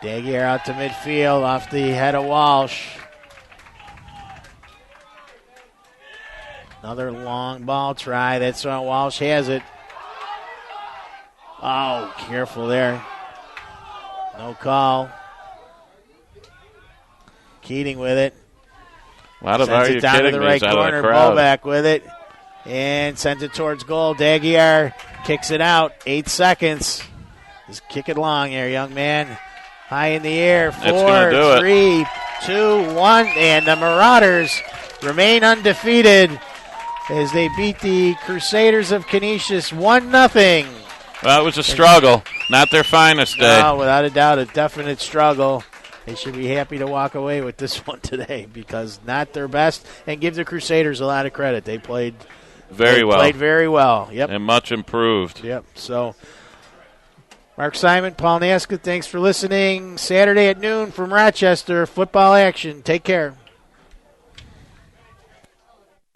[SPEAKER 1] Daguerre out to midfield off the head of Walsh. Another long ball try. That's on Walsh has it. Oh, careful there. No call. Keating with it.
[SPEAKER 3] A lot of
[SPEAKER 1] Sends
[SPEAKER 3] are you
[SPEAKER 1] it down to
[SPEAKER 3] kidding
[SPEAKER 1] the
[SPEAKER 3] me?
[SPEAKER 1] right
[SPEAKER 3] He's out of
[SPEAKER 1] corner.
[SPEAKER 3] the crowd.
[SPEAKER 1] Bobak with it. And sends it towards goal. Daguerre kicks it out. 8 seconds. Just kick it long there, young man. High in the air. 4,
[SPEAKER 3] gonna do it.
[SPEAKER 1] 3, 2, 1. And the Marauders remain undefeated as they beat the Crusaders of Canisius 1-0.
[SPEAKER 3] Well, it was a struggle. Not their finest day.
[SPEAKER 1] No, without a doubt, a definite struggle. They should be happy to walk away with this one today because not their best. And give the Crusaders a lot of credit. They played
[SPEAKER 3] Very well.
[SPEAKER 1] Played very well. Yep.
[SPEAKER 3] And much improved.
[SPEAKER 1] Yep. So, Mark Simon, Paul Naska, thanks for listening. Saturday at noon from Rochester, football action. Take care.